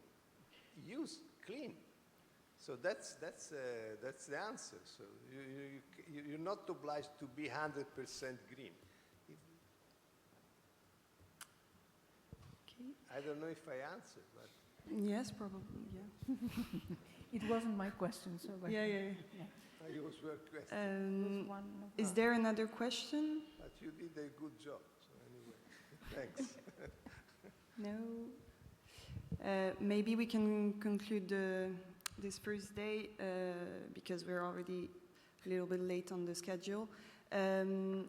use clean. So that's the answer. So you're not obliged to be 100% green. Okay. I don't know if I answered, but Yes, probably, yeah. It wasn't my question, so. Yeah. it was your question. Is there another question? But you did a good job. So anyway, thanks. No. Maybe we can conclude this first day because we're already a little bit late on the schedule.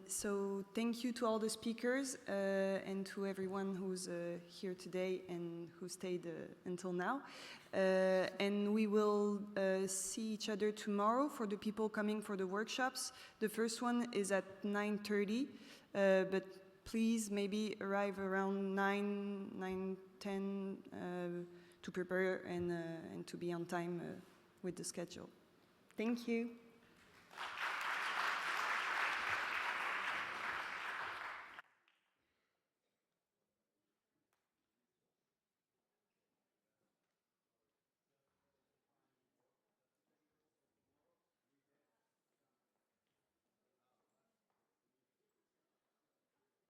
So thank you to all the speakers and to everyone who's here today and who stayed until now. And we will see each other tomorrow for the people coming for the workshops. The first one is at 9:30, but please maybe arrive around 9:10 to prepare and to be on time with the schedule. Thank you.